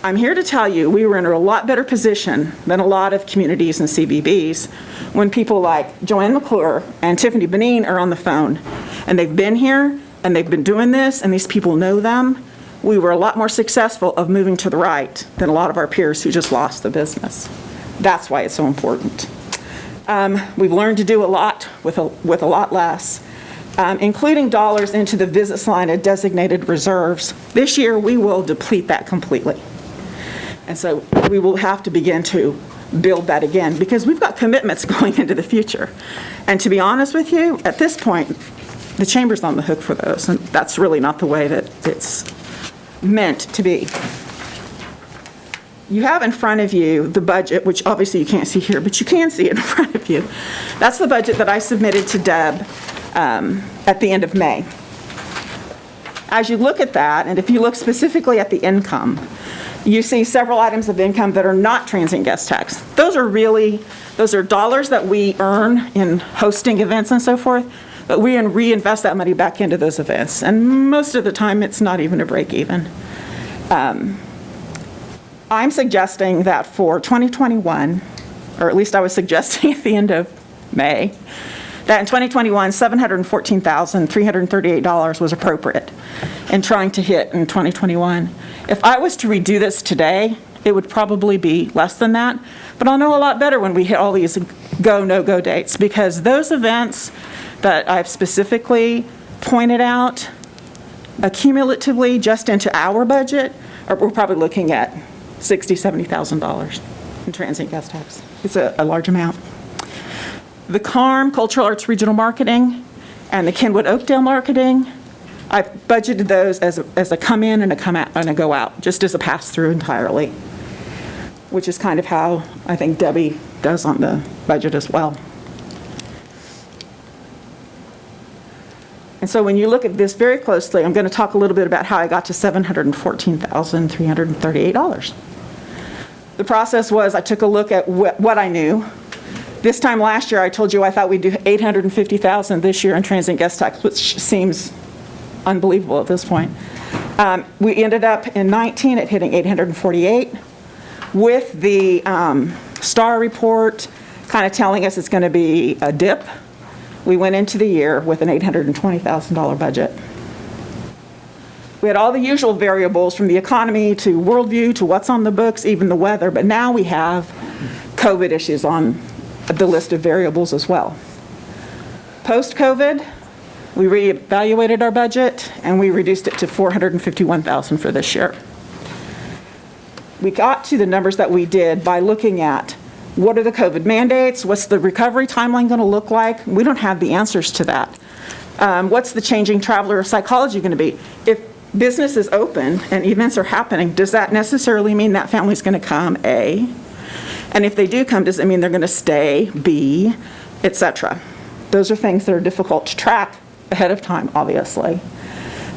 I'm here to tell you we were in a lot better position than a lot of communities and CBBs when people like Joanne McClure and Tiffany Benin are on the phone. And they've been here, and they've been doing this, and these people know them. We were a lot more successful of moving to the right than a lot of our peers who just lost the business. That's why it's so important. We've learned to do a lot with a lot less, including dollars into the Visit Salina designated reserves. This year, we will deplete that completely. And so we will have to begin to build that again because we've got commitments going into the future. And to be honest with you, at this point, the Chamber's on the hook for those, and that's really not the way that it's meant to be. You have in front of you the budget, which obviously you can't see here, but you can see it in front of you. That's the budget that I submitted to Deb at the end of May. As you look at that, and if you look specifically at the income, you see several items of income that are not transient guest tax. Those are dollars that we earn in hosting events and so forth, but we reinvest that money back into those events. And most of the time, it's not even a break even. I'm suggesting that for 2021, or at least I was suggesting at the end of May, that in 2021, $714,338 was appropriate in trying to hit in 2021. If I was to redo this today, it would probably be less than that, but I'll know a lot better when we hit all these go, no-go dates, because those events that I've specifically pointed out, accumulatively, just into our budget, we're probably looking at $60,000, $70,000 in transient guest tax. It's a large amount. The CARM, Cultural Arts Regional Marketing, and the Kenwood Oakdale Marketing, I've budgeted those as a come in and a come out and a go out, just as a pass-through entirely, which is kind of how I think Debbie does on the budget as well. And so when you look at this very closely, I'm going to talk a little bit about how I got to $714,338. The process was I took a look at what I knew. This time last year, I told you I thought we'd do $850,000 this year in transient guest tax, which seems unbelievable at this point. We ended up in 19 at hitting 848, with the STAR report kind of telling us it's going to be a dip. We went into the year with an $820,000 budget. We had all the usual variables from the economy to worldview to what's on the books, even the weather, but now we have COVID issues on the list of variables as well. Post-COVID, we reevaluated our budget and we reduced it to $451,000 for this year. We got to the numbers that we did by looking at what are the COVID mandates, what's the recovery timeline going to look like? We don't have the answers to that. What's the changing traveler psychology going to be? If business is open and events are happening, does that necessarily mean that family's going to come, A? And if they do come, does it mean they're going to stay, B, et cetera? Those are things that are difficult to track ahead of time, obviously.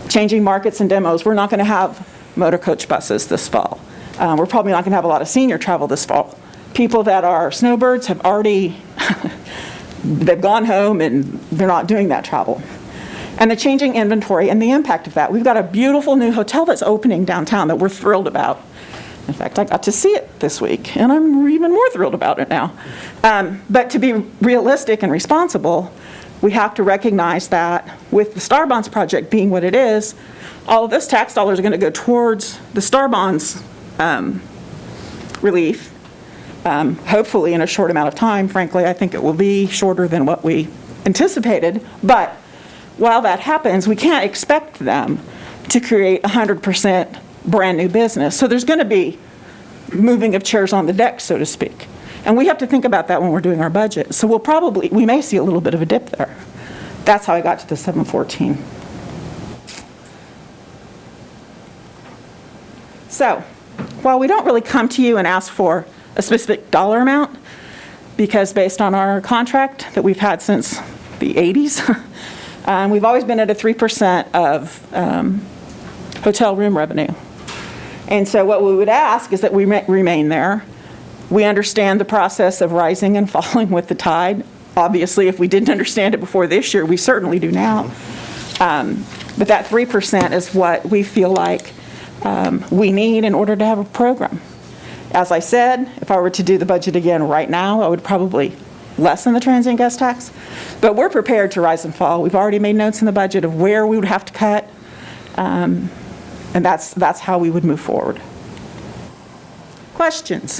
Changing markets and demos. We're not going to have motor coach buses this fall. We're probably not going to have a lot of senior travel this fall. People that are snowbirds have already, they've gone home and they're not doing that travel. And the changing inventory and the impact of that. We've got a beautiful new hotel that's opening downtown that we're thrilled about. In fact, I got to see it this week, and I'm even more thrilled about it now. But to be realistic and responsible, we have to recognize that with the Star Bonds project being what it is, all of those tax dollars are going to go towards the Star Bonds relief. Hopefully in a short amount of time. Frankly, I think it will be shorter than what we anticipated. But while that happens, we can't expect them to create 100% brand new business. So there's going to be moving of chairs on the deck, so to speak. And we have to think about that when we're doing our budget. So we may see a little bit of a dip there. That's how I got to the 714. So while we don't really come to you and ask for a specific dollar amount, because based on our contract that we've had since the 80s, we've always been at a 3% of hotel room revenue. And so what we would ask is that we remain there. We understand the process of rising and falling with the tide. Obviously, if we didn't understand it before this year, we certainly do now. But that 3% is what we feel like we need in order to have a program. As I said, if I were to do the budget again right now, I would probably lessen the transient guest tax. But we're prepared to rise and fall. We've already made notes in the budget of where we would have to cut, and that's how we would move forward. Questions?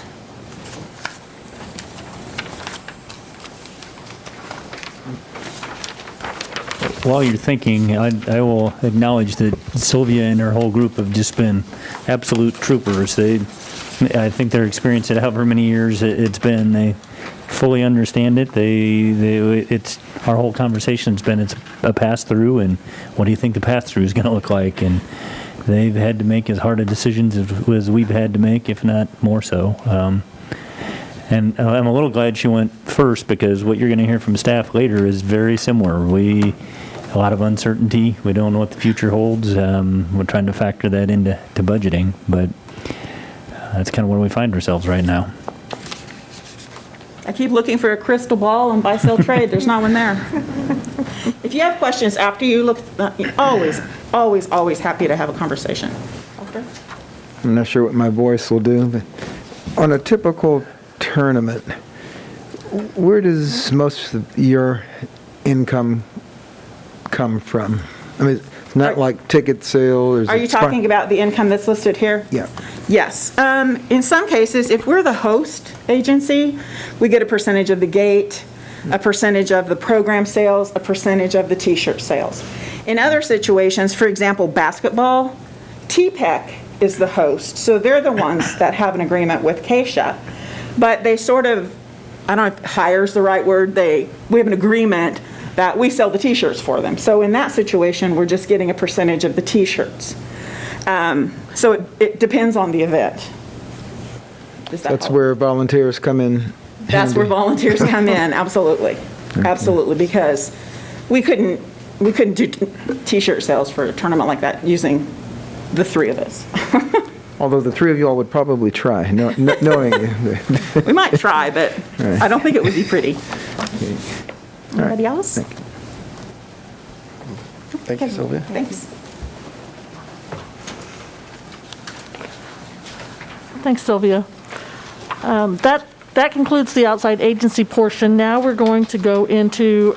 While you're thinking, I will acknowledge that Sylvia and her whole group have just been absolute troopers. I think their experience at however many years it's been, they fully understand it. It's our whole conversation's been it's a pass through, and what do you think the pass through is going to look like? And they've had to make as hard a decisions as we've had to make, if not more so. And I'm a little glad she went first, because what you're going to hear from staff later is very similar. A lot of uncertainty. We don't know what the future holds. We're trying to factor that into budgeting, but that's kind of where we find ourselves right now. I keep looking for a crystal ball and buy, sell, trade. There's not one there. If you have questions after you look, always happy to have a conversation. Okay. I'm not sure what my voice will do, but on a typical tournament, where does most of your income come from? I mean, it's not like ticket sales. Are you talking about the income that's listed here? Yeah. Yes. In some cases, if we're the host agency, we get a percentage of the gate, a percentage of the program sales, a percentage of the T-shirt sales. In other situations, for example, basketball, TPEC is the host, so they're the ones that have an agreement with Keisha. But they sort of, I don't know if hire's the right word, we have an agreement that we sell the t-shirts for them. So in that situation, we're just getting a percentage of the t-shirts. So it depends on the event. Does that That's help? where volunteers come in. That's where handy. volunteers come in, absolutely. Absolutely, because we couldn't do t-shirt sales for a tournament like that using the three of us. Although the three of you all would probably try, knowing you. We might try, but I don't think it would be pretty. Anybody else? Thank you, Sylvia. Thanks. Thanks, Sylvia. That concludes the outside agency portion. Now we're going to go into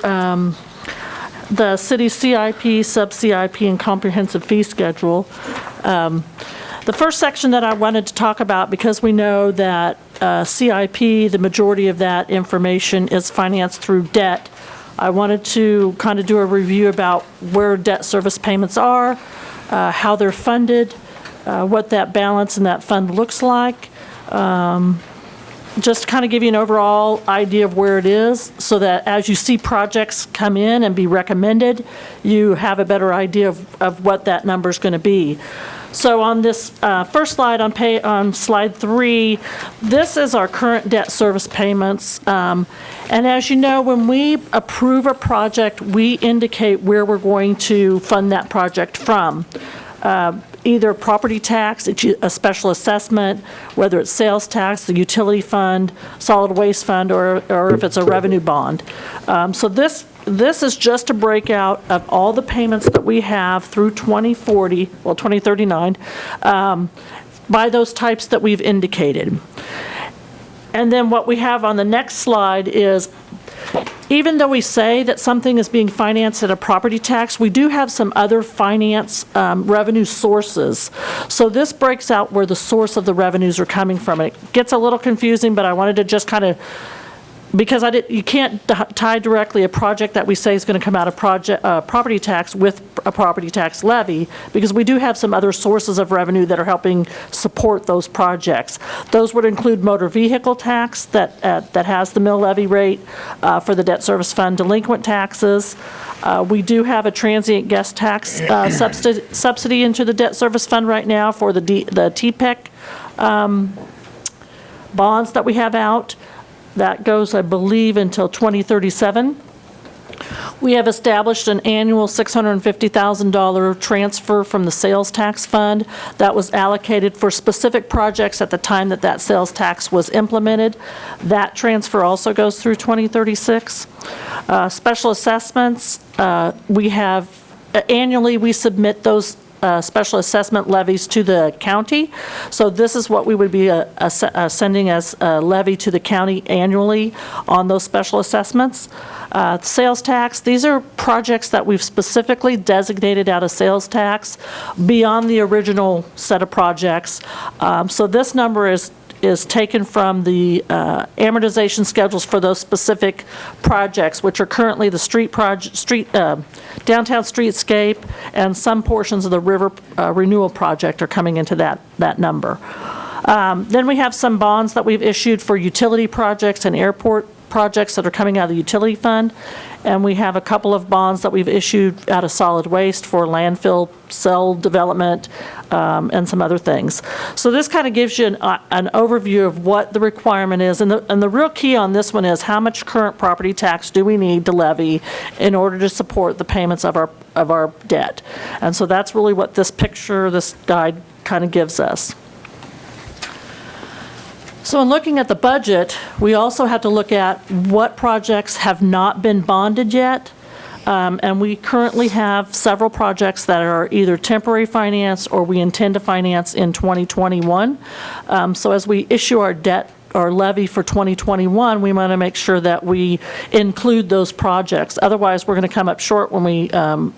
the city CIP, sub-CIP, and comprehensive fee schedule. The first section that I wanted to talk about, because we know that CIP, the majority of that information is financed through debt, I wanted to kind of do a review about where debt service payments are, how they're funded, what that balance in that fund looks like, just to kind of give you an overall idea of where it is, so that as you see projects come in and be recommended, you have a better idea of what that number is going to be. So on this first slide, on slide 3, this is our current debt service payments. And as you know, when we approve a project, we indicate where we're going to fund that project from. Either property tax, a special assessment, whether it's sales tax, the utility fund, solid waste fund, or if it's a revenue bond. So this is just a breakout of all the payments that we have through 2039, by those types that we've indicated. And then what we have on the next slide is, even though we say that something is being financed at a property tax, we do have some other finance revenue sources. So this breaks out where the source of the revenues are coming from. It gets a little confusing, but I wanted to just kind of, because you can't tie directly a project that we say is going to come out of property tax with a property tax levy, because we do have some other sources of revenue that are helping support those projects. Those would include motor vehicle tax that has the mill levy rate for the debt service fund, delinquent taxes. We do have a transient guest tax subsidy into the debt service fund right now for the TPEC bonds that we have out. That goes, I believe, until 2037. We have established an annual $650,000 transfer from the sales tax fund that was allocated for specific projects at the time that sales tax was implemented. That transfer also goes through 2036. Special assessments, we have, annually we submit those special assessment levies to the county. So this is what we would be sending as a levy to the county annually on those special assessments. Sales tax, these are projects that we've specifically designated out of sales tax beyond the original set of projects. So this number is taken from the amortization schedules for those specific projects, which are currently the downtown streetscape, and some portions of the river renewal project are coming into that number. Then we have some bonds that we've issued for utility projects and airport projects that are coming out of the utility fund. And we have a couple of bonds that we've issued out of solid waste for landfill cell development and some other things. So this kind of gives you an overview of what the requirement is. And the real key on this one is how much current property tax do we need to levy in order to support the payments of our debt. And so that's really what this picture, this guide kind of gives us. So in looking at the budget, we also have to look at what projects have not been bonded yet. And we currently have several projects that are either temporary finance or we intend to finance in 2021. So as we issue our debt or levy for 2021, we want to make sure that we include those projects. Otherwise, we're going to come up short when we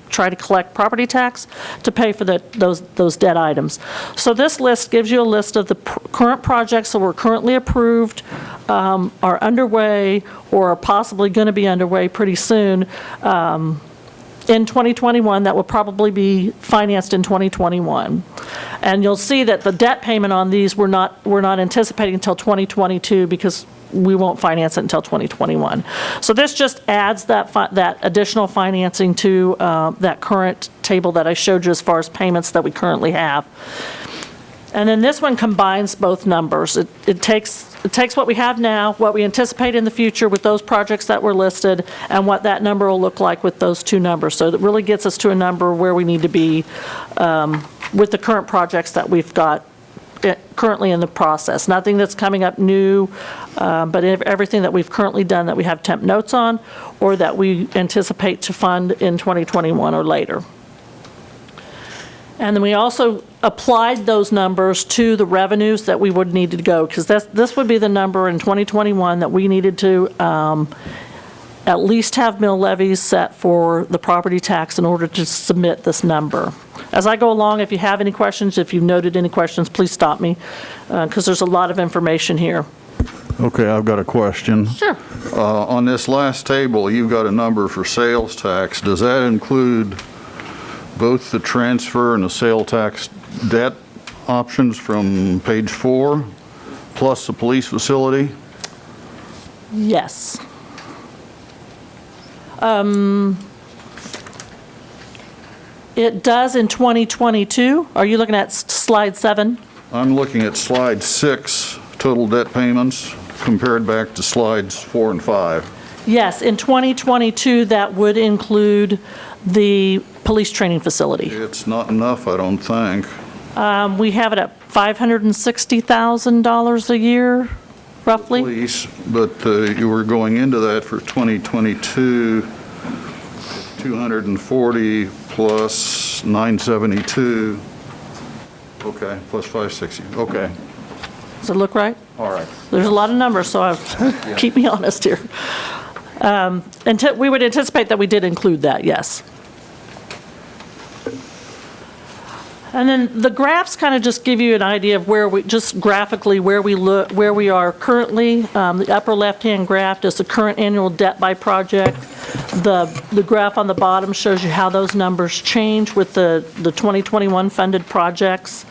try to collect property tax to pay for those debt items. So this list gives you a list of the current projects that were currently approved, are underway, or are possibly going to be underway pretty soon. in 2021 that will probably be financed in 2021. And you'll see that the debt payment on these, we're not anticipating until 2022 because we won't finance it until 2021. So this just adds that additional financing to that current table that I showed you as far as payments that we currently have. And then this one combines both numbers. It takes what we have now, what we anticipate in the future with those projects that were listed, and what that number will look like with those two numbers. So it really gets us to a number where we need to be with the current projects that we've got currently in the process. Nothing that's coming up new, but everything that we've currently done that we have temp notes on, or that we anticipate to fund in 2021 or later. And then we also applied those numbers to the revenues that we would need to go, because this would be the number in 2021 that we needed to at least have mill levies set for the property tax in order to submit this number. As I go along, if you have any questions, if you've noted any questions, please stop me, because there's a lot of information here. Okay, I've got a question. Sure. On this last table, you've got a number for sales tax. Does that include both the transfer and the sale tax debt options from page 4, plus the police facility? Yes. It does in 2022. Are you looking at slide 7? I'm looking at slide 6, total debt payments, compared back to slides 4 and 5. Yes, in 2022, that would include the police training facility. It's not enough, I don't think. We have it at $560,000 a year, roughly. Police, but you were going into that for 2022, 240 plus 972. Okay, plus 560, okay. Does it look right? All right. There's a lot of numbers, so keep me honest here. We would anticipate that we did include that, yes. And then the graphs kind of just give you an idea of where we, just graphically, where we are currently. The upper left-hand graph is the current annual debt by project. The graph on the bottom shows you how those numbers change with the 2021 funded projects.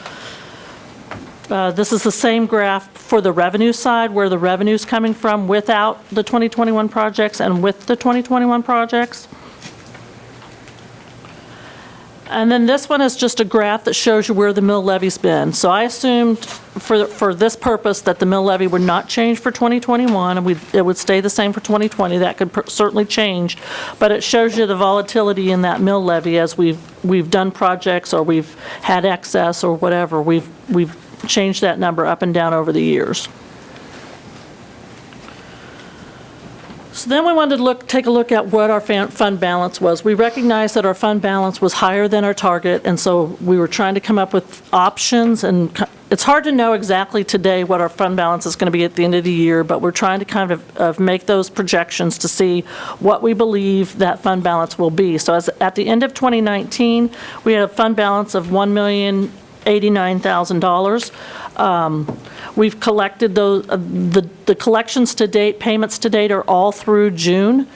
This is the same graph for the revenue side, where the revenue's coming from without the 2021 projects and with the 2021 projects. And then this one is just a graph that shows you where the mill levy's been. So I assumed for this purpose that the mill levy would not change for 2021, and it would stay the same for 2020. That could certainly change, but it shows you the volatility in that mill levy as we've done projects, or we've had excess, or whatever. We've changed that number up and down over the years. So then we wanted to take a look at what our fund balance was. We recognized that our fund balance was higher than our target, and so we were trying to come up with options, and it's hard to know exactly today what our fund balance is going to be at the end of the year, but we're trying to kind of make those projections to see what we believe that fund balance will be. So at the end of 2019, we had a fund balance of $1,089,000. We've collected those, the collections to date, payments to date are all through June.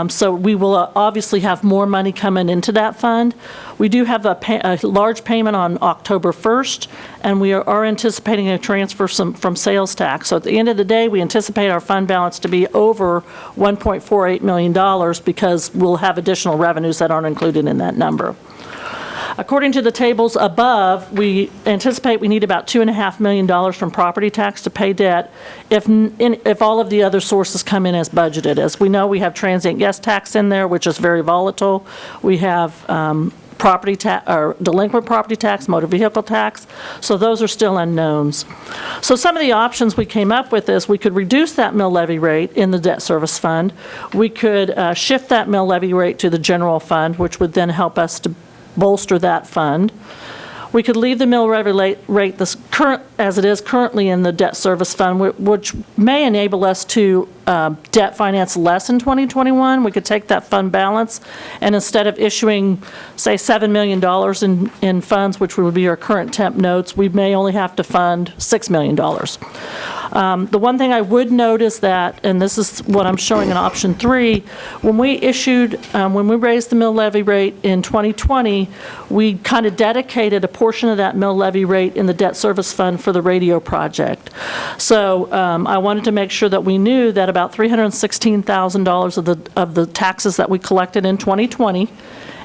So we will obviously have more money coming into that fund. We do have a large payment on October 1st, and we are anticipating a transfer from sales tax. So at the end of the day, we anticipate our fund balance to be over $1.48 million because we'll have additional revenues that aren't included in that number. According to the tables above, we anticipate we need about $2.5 million from property tax to pay debt if all of the other sources come in as budgeted. As we know, we have transient guest tax in there, which is very volatile. We have property tax, or delinquent property tax, motor vehicle tax, so those are still unknowns. So some of the options we came up with is we could reduce that mill levy rate in the debt service fund. We could shift that mill levy rate to the general fund, which would then help us to bolster that fund. We could leave the mill levy rate as it is currently in the debt service fund, which may enable us to debt finance less in 2021. We could take that fund balance, and instead of issuing, say, $7 million in funds, which would be our current temp notes, we may only have to fund $6 million. The one thing I would note is that, and this is what I'm showing in option 3, when we raised the mill levy rate in 2020, we kind of dedicated a portion of that mill levy rate in the debt service fund for the radio project. So I wanted to make sure that we knew that about $316,000 of the taxes that we collected in 2020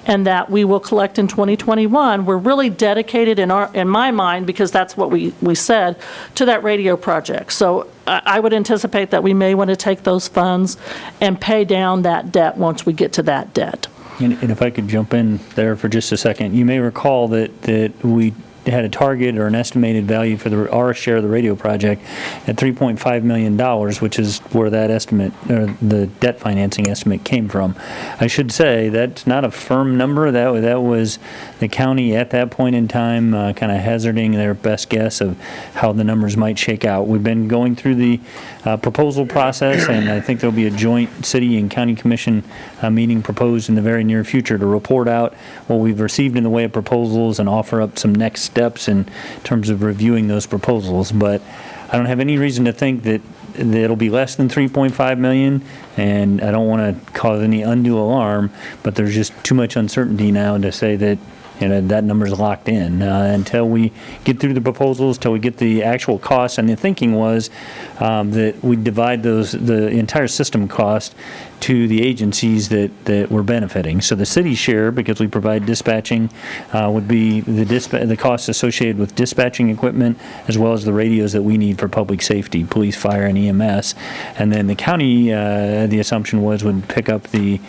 and that we will collect in 2021, we're really dedicated in my mind, because that's what we said, to that radio project. So I would anticipate that we may want to take those funds and pay down that debt once we get to that debt. And if I could jump in there for just a second, you may recall that we had a target or an estimated value for our share of the radio project at $3.5 million, which is where that estimate, or the debt financing estimate, came from. I should say that's not a firm number. That was the county at that point in time kind of hazarding their best guess of how the numbers might shake out. We've been going through the proposal process, and I think there'll be a joint city and county commission meeting proposed in the very near future to report out what we've received in the way of proposals and offer up some next steps in terms of reviewing those proposals. But I don't have any reason to think that it'll be less than 3.5 million, and I don't want to cause any undue alarm, but there's just too much uncertainty now to say that that number's locked in until we get through the proposals, till we get the actual costs. And the thinking was that we divide the entire system cost to the agencies that we're benefiting. So the city's share, because we provide dispatching, would be the costs associated with dispatching equipment, as well as the radios that we need for public safety, police, fire, and EMS. And then the county, the assumption was, would pick up the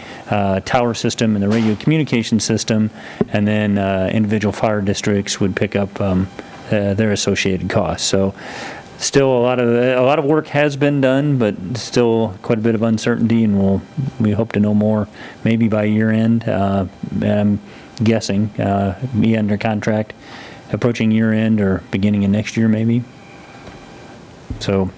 tower system and the radio communication system, and then individual fire districts would pick up their associated costs. So still a lot of work has been done, but still quite a bit of uncertainty, and we hope to know more maybe by year end. I'm guessing me under contract approaching year end or beginning of next year maybe. So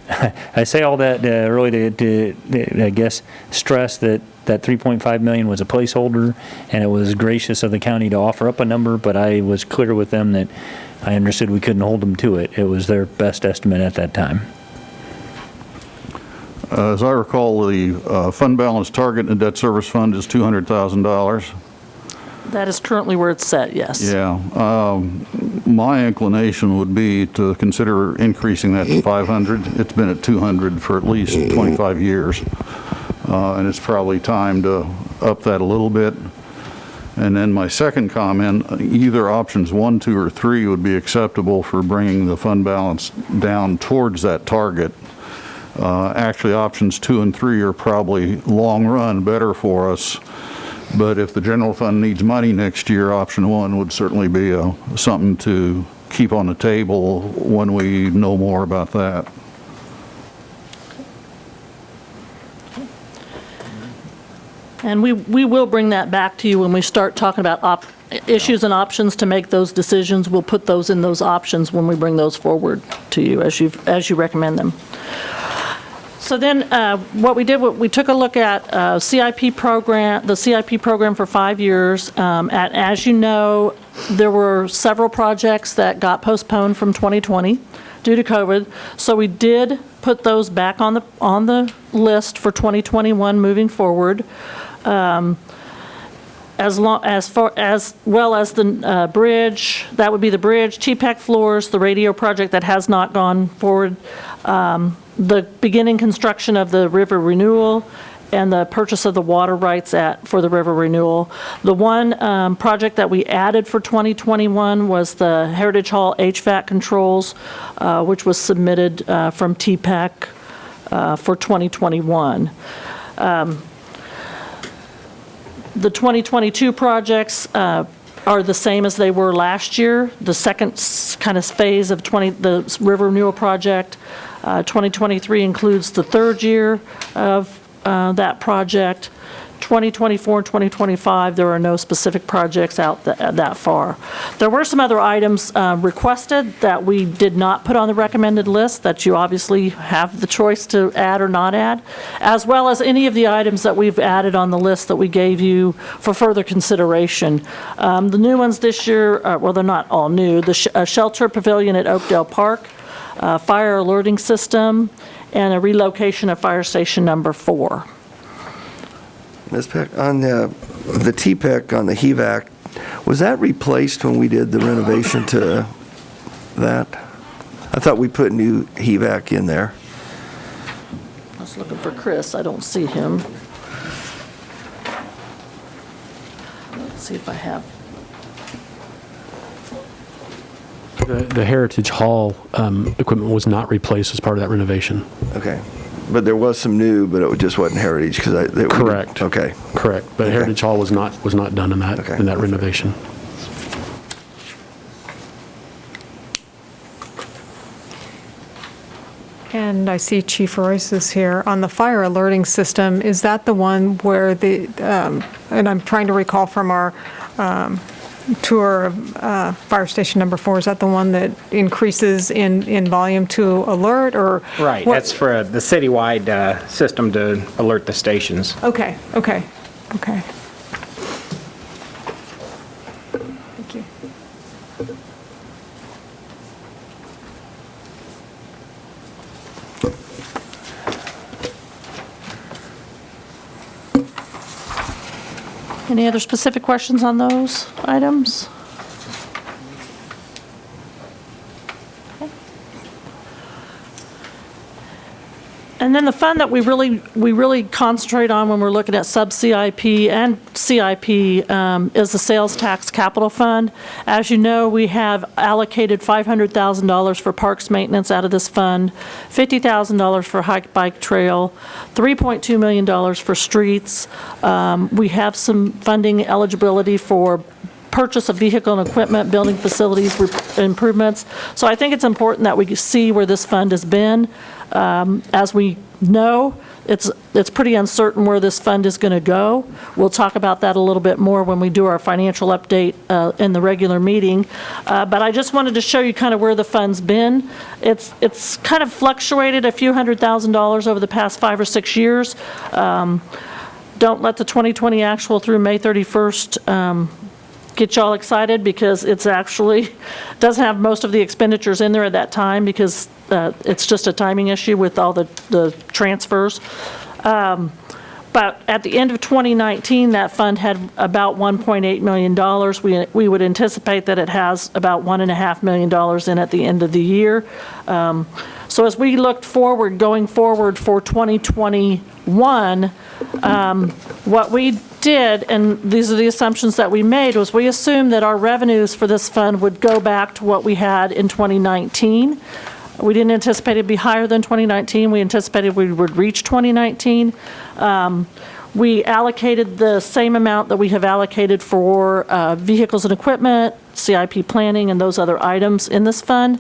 I say all that really to I guess stress that 3.5 million was a placeholder, and it was gracious of the county to offer up a number, but I was clear with them that I understood we couldn't hold them to it. It was their best estimate at that time. As I recall, the fund balance target in the debt service fund is $200,000. That is currently where it's set, yes. Yeah. My inclination would be to consider increasing that to 500. It's been at 200 for at least 25 years. And it's probably time to up that a little bit. And then my second comment, either options 1, 2, or 3 would be acceptable for bringing the fund balance down towards that target. Actually, options 2 and 3 are probably long run better for us. But if the general fund needs money next year, option 1 would certainly be something to keep on the table when we know more about that. And we will bring that back to you when we start talking about issues and options to make those decisions. We'll put those in those options when we bring those forward to you as you recommend them. So then what we did, we took a look at CIP program, the CIP program for 5 years. As you know, there were several projects that got postponed from 2020 due to COVID. So we did put those back on the list for 2021 moving forward. As well as the bridge, that would be the bridge, TPEC floors, the radio project that has not gone forward, the beginning construction of the river renewal, and the purchase of the water rights for the river renewal. The one project that we added for 2021 was the Heritage Hall HVAC controls, which was submitted from TPEC for 2021. The 2022 projects are the same as they were last year. The second kind of phase of the river renewal project, 2023 includes the third year of that project. 2024 and 2025, there are no specific projects out that far. There were some other items requested that we did not put on the recommended list that you obviously have the choice to add or not add, as well as any of the items that we've added on the list that we gave you for further consideration. The new ones this year, well, they're not all new. The shelter pavilion at Oakdale Park. fire alerting system, and a relocation of fire station number 4. Ms. Peck, on the T-PEC on the HEVAC, was that replaced when we did the renovation to that? I thought we put new HEVAC in there. I was looking for Chris, I don't see him. Let's see if I have. The Heritage Hall equipment was not replaced as part of that renovation. Okay. But there was some new, but it just wasn't Heritage because Correct. Okay. Correct. But Okay. Heritage Hall was not done in that Okay. renovation. And I see Chief Royce is here. On the fire alerting system, is that the one where and I'm trying to recall from our tour of fire station number 4, is that the one that increases in volume to alert, or? Right, what- that's for the citywide system to alert the stations. Okay. Thank you. Any other specific questions on those items? And then the fund that we really concentrate on when we're looking at sub-CIP and CIP is the sales tax capital fund. As you know, we have allocated $500,000 for parks maintenance out of this fund, $50,000 for hike bike trail, $3.2 million for streets. We have some funding eligibility for purchase of vehicle and equipment, building facilities improvements. So I think it's important that we see where this fund has been. As we know, it's pretty uncertain where this fund is going to go. We'll talk about that a little bit more when we do our financial update in the regular meeting. But I just wanted to show you kind of where the fund's been. It's kind of fluctuated a few $100,000 over the past 5 or 6 years. Don't let the 2020 actual through May 31st get y'all excited, because it's actually doesn't have most of the expenditures in there at that time, because it's just a timing issue with all the transfers. But at the end of 2019, that fund had about $1.8 million. We would anticipate that it has about $1.5 million in at the end of the year. So as we looked forward, going forward for 2021, what we did, and these are the assumptions that we made, was we assumed that our revenues for this fund would go back to what we had in 2019. We didn't anticipate it'd be higher than 2019. We anticipated we would reach 2019. We allocated the same amount that we have allocated for vehicles and equipment, CIP planning, and those other items in this fund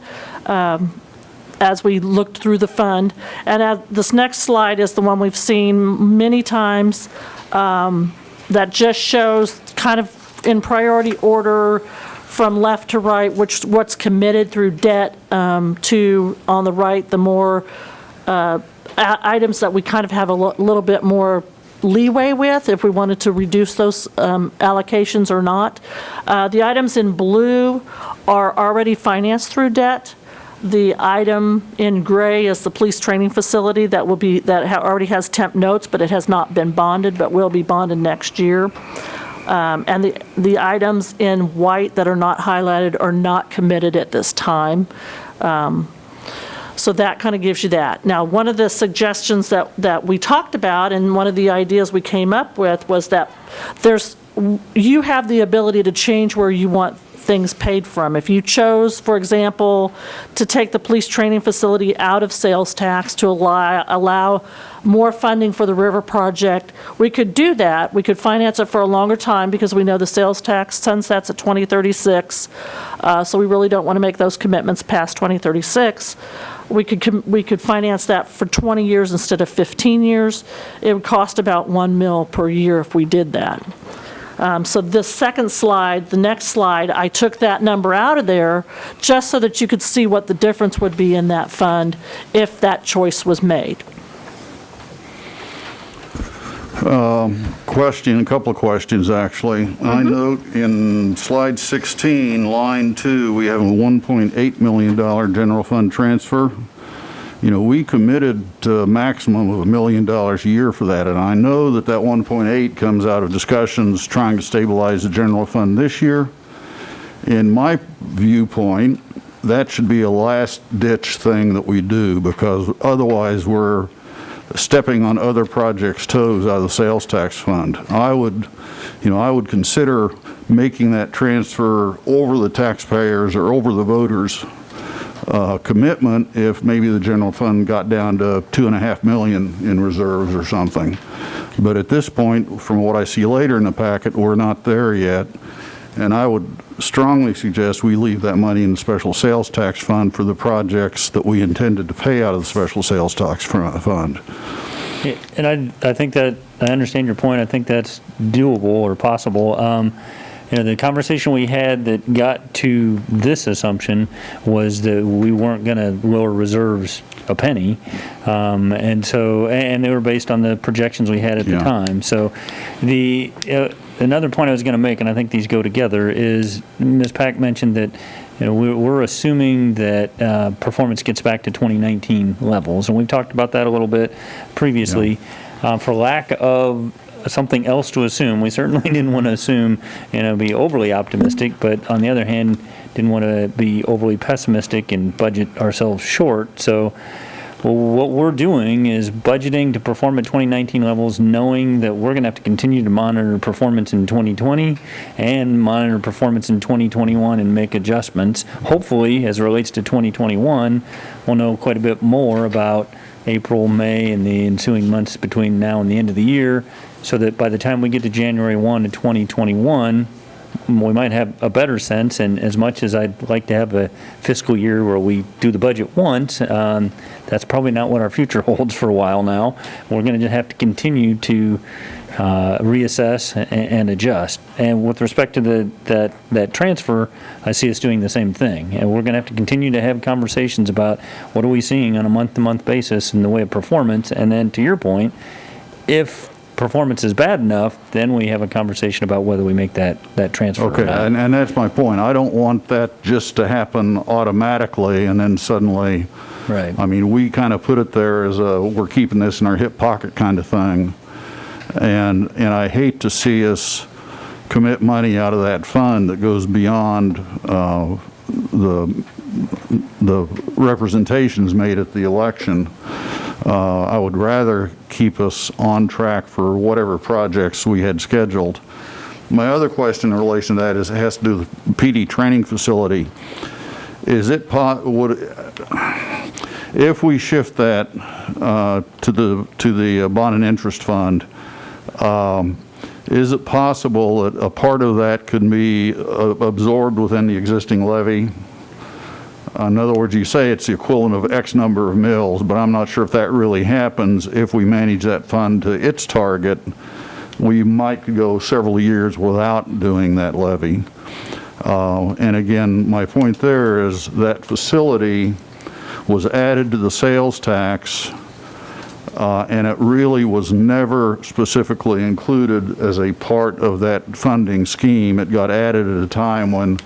as we looked through the fund. And this next slide is the one we've seen many times that just shows kind of in priority order from left to right, what's committed through debt to, on the right, the more items that we kind of have a little bit more leeway with if we wanted to reduce those allocations or not. The items in blue are already financed through debt. The item in gray is the police training facility that already has temp notes, but it has not been bonded, but will be bonded next year. And the items in white that are not highlighted are not committed at this time. So that kind of gives you that. Now, one of the suggestions that we talked about, and one of the ideas we came up with, was that you have the ability to change where you want things paid from. If you chose, for example, to take the police training facility out of sales tax to allow more funding for the river project, we could do that. We could finance it for a longer time because we know the sales tax sunsets at 2036. So we really don't want to make those commitments past 2036. We could finance that for 20 years instead of 15 years. It would cost about $1 million per year if we did that. So this second slide, the next slide, I took that number out of there just so that you could see what the difference would be in that fund if that choice was made. Question, a couple of questions, actually. I note in slide 16, line 2, we have a $1.8 million general fund transfer. You know, we committed to a maximum of $1 million a year for that, and I know that that 1.8 comes out of discussions trying to stabilize the general fund this year. In my viewpoint, that should be a last-ditch thing that we do, because otherwise we're stepping on other projects' toes out of the sales tax fund. I would consider making that transfer over the taxpayers or over the voters' commitment if maybe the general fund got down to $2.5 million in reserves or something. But at this point, from what I see later in the packet, we're not there yet. And I would strongly suggest we leave that money in the special sales tax fund for the projects that we intended to pay out of the special sales tax fund. And I think that, I understand your point. I think that's doable or possible. You know, the conversation we had that got to this assumption was that we weren't going to lower reserves a penny. And they were based on the projections we had at the time. So another point I was going to make, and I think these go together, is Ms. Pack mentioned that, you know, we're assuming that performance gets back to 2019 levels, and we've talked about that a little bit previously. For lack of something else to assume, we certainly didn't want to assume, you know, be overly optimistic, but on the other hand, didn't want to be overly pessimistic and budget ourselves short. So what we're doing is budgeting to perform at 2019 levels, knowing that we're going to have to continue to monitor performance in 2020 and monitor performance in 2021 and make adjustments. Hopefully, as it relates to 2021, we'll know quite a bit more about April, May, and the ensuing months between now and the end of the year, so that by the time we get to January 1 of 2021, we might have a better sense. And as much as I'd like to have a fiscal year where we do the budget once, that's probably not what our future holds for a while now. We're going to have to continue to reassess and adjust. And with respect to that transfer, I see us doing the same thing. And we're going to have to continue to have conversations about what are we seeing on a month-to-month basis in the way of performance. And then to your point, if performance is bad enough, then we have a conversation about whether we make that transfer. Okay, and that's my point. I don't want that just to happen automatically and then suddenly, Right. I mean, we kind of put it there as a, we're keeping this in our hip pocket kind of thing. And I hate to see us commit money out of that fund that goes beyond the representations made at the election. I would rather keep us on track for whatever projects we had scheduled. My other question in relation to that has to do with the PD training facility. Is it if we shift that to the bond and interest fund, is it possible that a part of that could be absorbed within the existing levy? In other words, you say it's the equivalent of X number of mills, but I'm not sure if that really happens. If we manage that fund to its target, we might go several years without doing that levy. And again, my point there is that facility was added to the sales tax, and it really was never specifically included as a part of that funding scheme. It got added at a time when,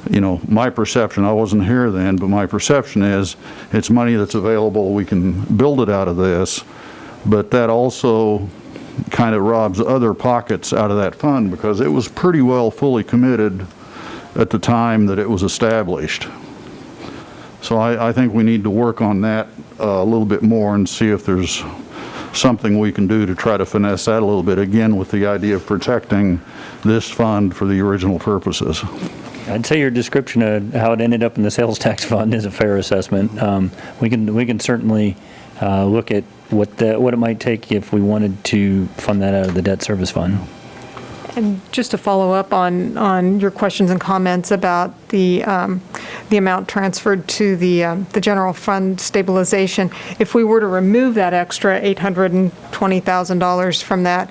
you know, my perception, I wasn't here then, but my perception is it's money that's available, we can build it out of this, but that also kind of robs other pockets out of that fund because it was pretty well fully committed at the time that it was established. So I think we need to work on that a little bit more and see if there's something we can do to try to finesse that a little bit, again, with the idea of protecting this fund for the original purposes. I'd say your description of how it ended up in the sales tax fund is a fair assessment. We can certainly look at what it might take if we wanted to fund that out of the debt service fund. And just to follow up on your questions and comments about the amount transferred to the general fund stabilization, if we were to remove that extra $820,000 from that,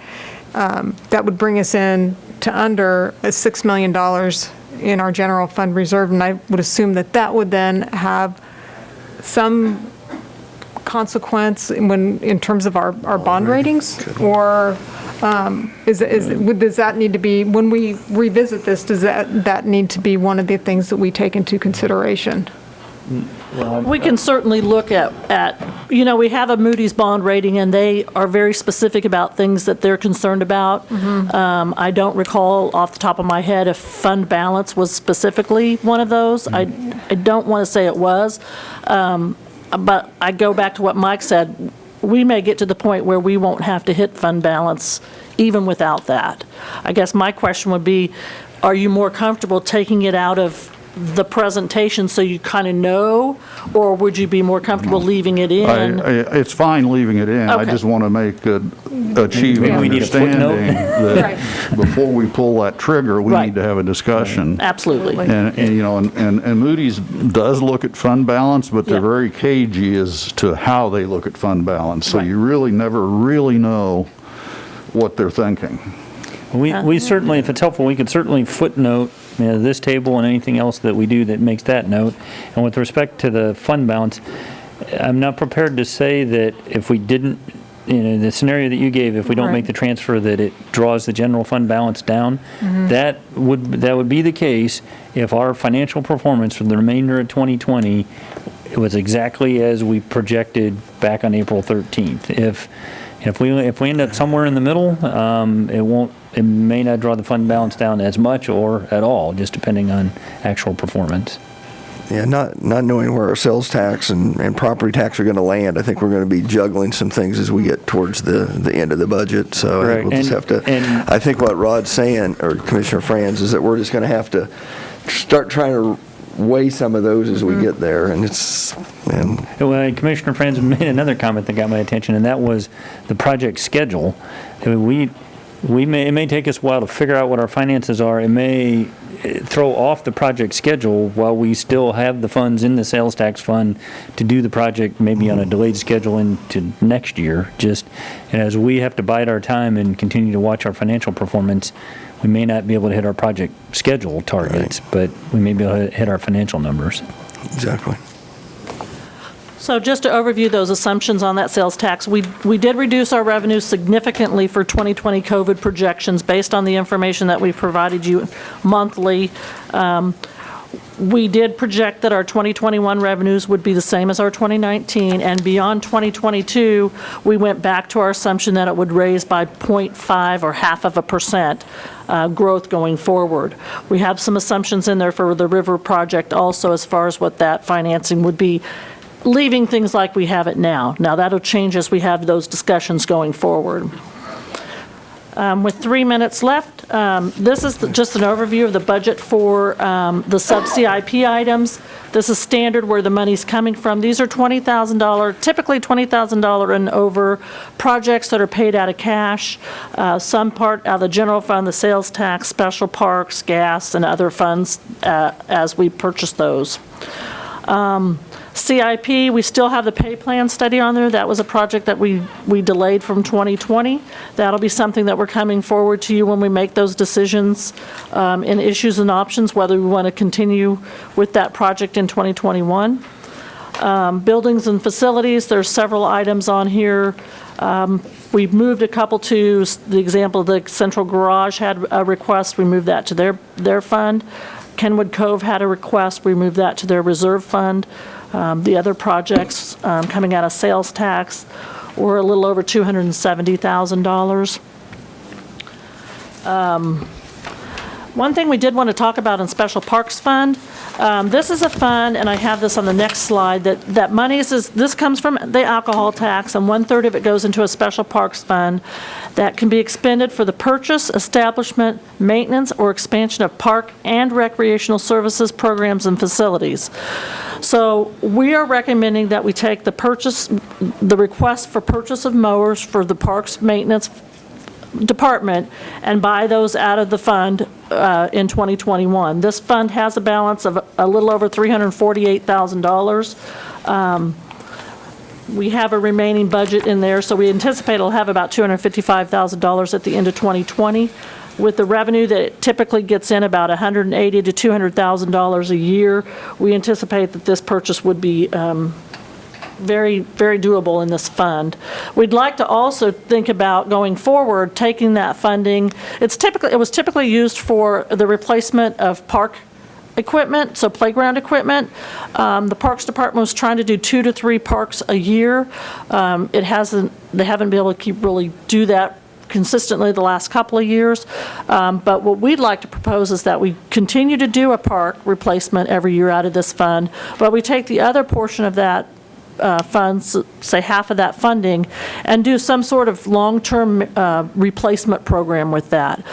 that would bring us in to under $6 million in our general fund reserve, and I would assume that that would then have some consequence in terms of our bond ratings? Or does that need to be, when we revisit this, does that need to be one of the things that we take into consideration? We can certainly look at, we have a Moody's bond rating, and they are very specific about things that they're concerned about. I don't recall off the top of my head if fund balance was specifically one of those. I don't want to say it was, but I go back to what Mike said. We may get to the point where we won't have to hit fund balance even without that. I guess my question would be, are you more comfortable taking it out of the presentation so you kind of know, or would you be more comfortable leaving it in? It's fine leaving it in. I Okay. just want to achieve an Maybe we need a footnote. understanding that before we pull that trigger, we Right. need to have a discussion. Absolutely. And Moody's does look at fund balance, but they're Yeah. very cagey as to how they look at fund balance. So Right. you really never really know what they're thinking. We certainly, if it's helpful, we could certainly footnote this table and anything else that we do that makes that note. And with respect to the fund balance, I'm not prepared to say that if we didn't, the scenario that you gave, if we don't make the transfer, that it draws the general fund balance down. That would be the case if our financial performance for the remainder of 2020 was exactly as we projected back on April 13th. If we end up somewhere in the middle, it may not draw the fund balance down as much or at all, just depending on actual performance. Yeah, not knowing where our sales tax and property tax are going to land, I think we're going to be juggling some things as we get towards the end of the budget. So I think we'll just have to, I think what Rod's saying, or Commissioner Franz, is that we're just going to have to start trying to weigh some of those as we get there. And Well, Commissioner Franz made another comment that got my attention, and that was the project schedule. It may take us a while to figure out what our finances are. It may throw off the project schedule while we still have the funds in the sales tax fund to do the project maybe on a delayed schedule into next year. And as we have to bide our time and continue to watch our financial performance, we may not be able to hit our project schedule targets, but we may be able to hit our financial numbers. exactly. So just to overview those assumptions on that sales tax, we did reduce our revenue significantly for 2020 COVID projections based on the information that we provided you monthly. We did project that our 2021 revenues would be the same as our 2019, and beyond 2022, we went back to our assumption that it would raise by 0.5 or 0.5% growth going forward. We have some assumptions in there for the river project also as far as what that financing would be, leaving things like we have it now. Now, that'll change as we have those discussions going forward. With 3 minutes left, this is just an overview of the budget for the sub-CIP items. This is standard where the money's coming from. These are $20,000, typically $20,000 and over projects that are paid out of cash, some part out of the general fund, the sales tax, special parks, gas, and other funds as we purchase those. CIP, we still have the pay plan study on there. That was a project that we delayed from 2020. That'll be something that we're coming forward to you when we make those decisions in issues and options, whether we want to continue with that project in 2021. Buildings and facilities, there's several items on here. We've moved a couple to, the example, the Central Garage had a request. We moved that to their fund. Kenwood Cove had a request. We moved that to their reserve fund. The other projects coming out of sales tax were a little over $270,000. One thing we did want to talk about in Special Parks Fund, this is a fund, and I have this on the next slide, that money this comes from the alcohol tax, and 1/3 of it goes into a Special Parks Fund that can be expended for the purchase, establishment, maintenance, or expansion of park and recreational services, programs, and facilities. So we are recommending that we take the request for purchase of mowers for the Parks Maintenance Department and buy those out of the fund in 2021. This fund has a balance of a little over $348,000. We have a remaining budget in there, so we anticipate it'll have about $255,000 at the end of 2020. With the revenue that it typically gets in, about $180,000 to $200,000 a year, we anticipate that this purchase would be very, very doable in this fund. We'd like to also think about going forward, taking that funding. It was typically used for the replacement of park equipment, so playground equipment. The Parks Department was trying to do 2 to 3 parks a year. They haven't been able to really do that consistently the last couple of years. But what we'd like to propose is that we continue to do a park replacement every year out of this fund, but we take the other portion of that funds, say half of that funding, and do some sort of long-term replacement program with that.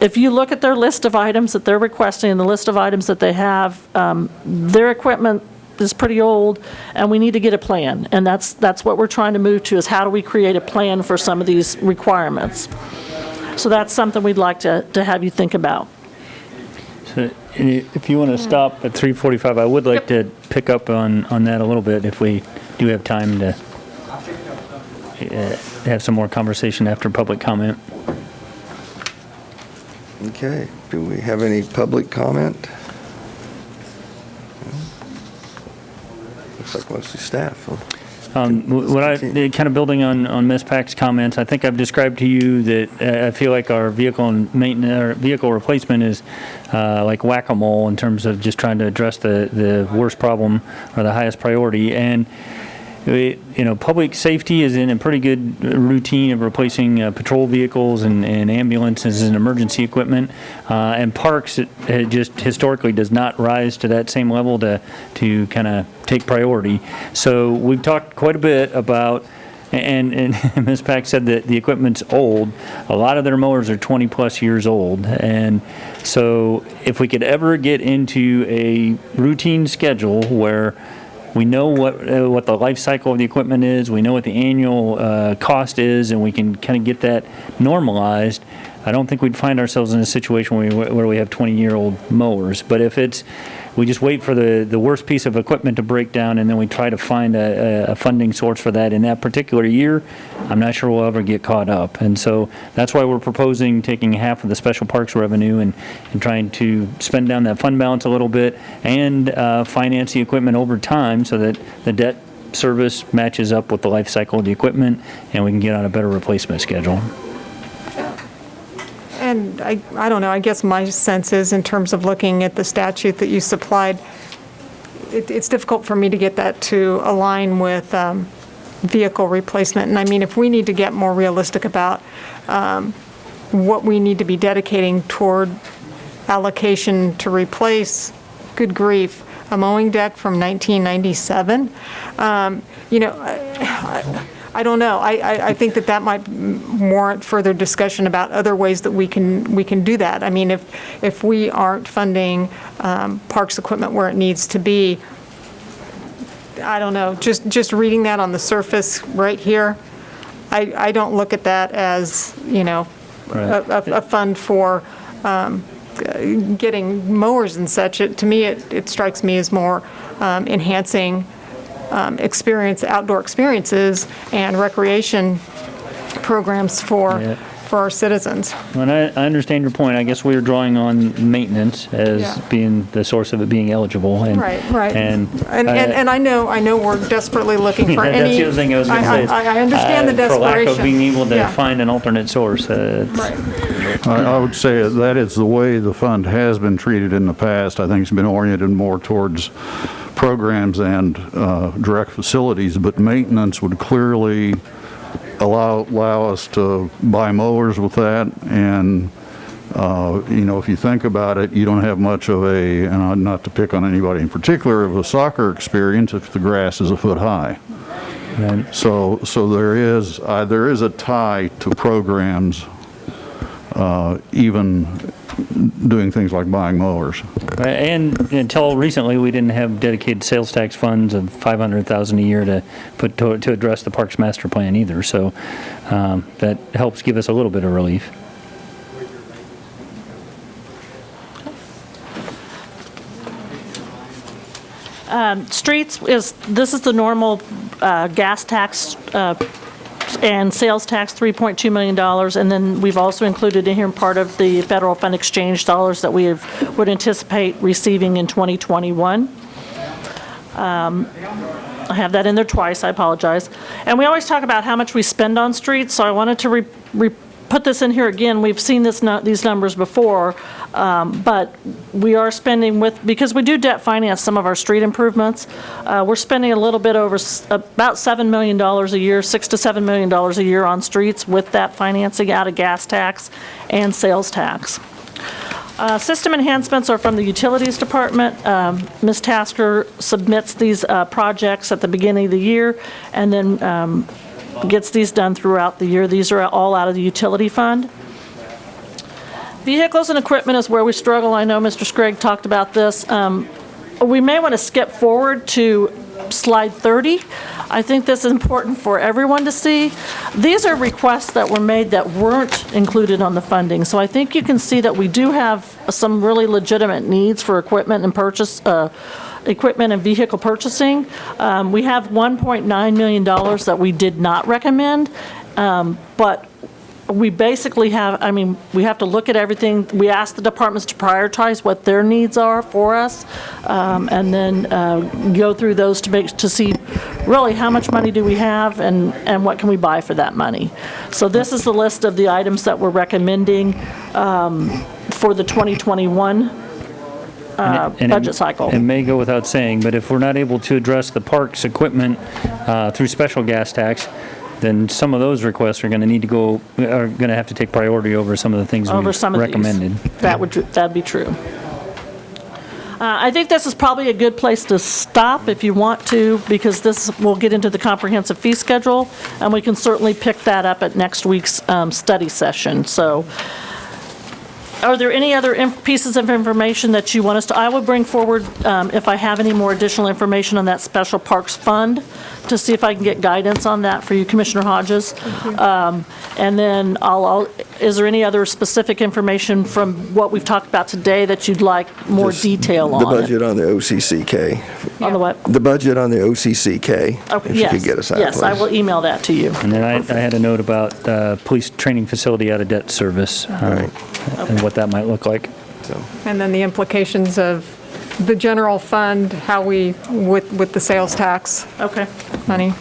If you look at their list of items that they're requesting and the list of items that they have, their equipment is pretty old, and we need to get a plan. And that's what we're trying to move to, is how do we create a plan for some of these requirements? So that's something we'd like to have you think about. So, and if you want to stop at 3:45, I would like to pick up on that a little bit if we do have time to have some more conversation after public comment. Okay, do we have any public comment? Looks like mostly staff. Kind of building on Ms. Pack's comments, I think I've described to you that I feel like our vehicle and maintenance, or vehicle replacement is like whack-a-mole in terms of just trying to address the worst problem or the highest priority. And public safety is in a pretty good routine of replacing patrol vehicles and ambulances and emergency equipment. And parks, it just historically does not rise to that same level to kind of take priority. So we've talked quite a bit about, and Ms. Pack said that the equipment's old. A lot of their mowers are 20 plus years old. And so if we could ever get into a routine schedule where we know what the life cycle of the equipment is, we know what the annual cost is, and we can kind of get that normalized, I don't think we'd find ourselves in a situation where we have 20-year-old mowers. But if we just wait for the worst piece of equipment to break down, and then we try to find a funding source for that in that particular year, I'm not sure we'll ever get caught up. And so that's why we're proposing taking half of the special parks revenue and trying to spend down that fund balance a little bit and finance the equipment over time so that the debt service matches up with the life cycle of the equipment, and we can get on a better replacement schedule. And I don't know, I guess my sense is, in terms of looking at the statute that you supplied, it's difficult for me to get that to align with vehicle replacement. And I mean, if we need to get more realistic about what we need to be dedicating toward allocation to replace, good grief, a mowing deck from 1997, I don't know. I think that might warrant further discussion about other ways that we can do that. I mean, if we aren't funding parks equipment where it needs to be, I don't know. Just reading that on the surface right here, I don't look at that as a fund for getting mowers and such. To me, it strikes me as more enhancing outdoor experiences and recreation programs for our citizens. Well, I understand your point. I guess we were drawing on maintenance as being the source of it being eligible. And, Right. And I know we're desperately looking for any. That's the other thing I was going to say. I understand the desperation. For lack of being able to Yeah. find an alternate source. Right. I would say that is the way the fund has been treated in the past. I think it's been oriented more towards programs and direct facilities, but maintenance would clearly allow us to buy mowers with that. And if you think about it, you don't have much of and not to pick on anybody in particular, of a soccer experience if the grass is a foot high. Right. So there is a tie to programs, even doing things like buying mowers. And until recently, we didn't have dedicated sales tax funds of $500,000 a year to put to address the parks master plan either. So that helps give us a little bit of relief. Streets this is the normal gas tax and sales tax, $3.2 million, and then we've also included in here part of the federal fund exchange dollars that we would anticipate receiving in 2021. I have that in there twice, I apologize. And we always talk about how much we spend on streets, so I wanted to put this in here again. We've seen these numbers before, but we are spending because we do debt finance some of our street improvements, we're spending a little bit over about $7 million a year, $6 to $7 million a year on streets with that financing out of gas tax and sales tax. System enhancements are from the Utilities Department. Ms. Tasker submits these projects at the beginning of the year and then gets these done throughout the year. These are all out of the utility fund. Vehicles and equipment is where we struggle. I know Mr. Scragg talked about this. We may want to skip forward to slide 30. I think this is important for everyone to see. These are requests that were made that weren't included on the funding. So I think you can see that we do have some really legitimate needs for equipment and equipment and vehicle purchasing. We have $1.9 million that we did not recommend, but we basically have, we have to look at everything. We ask the departments to prioritize what their needs are for us, and then go through those to see really how much money do we have and what can we buy for that money. So this is the list of the items that we're recommending for the 2021 budget cycle. It may go without saying, but if we're not able to address the parks equipment through special gas tax, then some of those requests are going to have to take priority over some of the things we've recommended. That'd be true. I think this is probably a good place to stop if you want to, because this will get into the comprehensive fee schedule, and we can certainly pick that up at next week's study session. So, are there any other pieces of information that you want us to? I will bring forward, if I have any more additional information on that Special Parks Fund, to see if I can get guidance on that for you, Commissioner Hodges. And then is there any other specific information from what we've talked about today that you'd like more detail on? The budget on the OCCK. On the what? The budget on the OCCK. Okay, if you could get us that, yes, I please. will email that to you. And then I had a note about police training facility out of debt service, and what that might look like. And then the implications of the general fund, how we, with the sales tax Okay. money.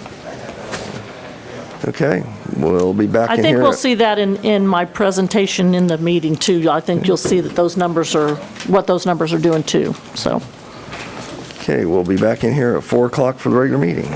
Okay, we'll be back I in think here. we'll see that in my presentation in the meeting too. I think you'll see that those numbers are, what those numbers are doing too, so. Okay, we'll be back in here at 4 o'clock for the regular meeting.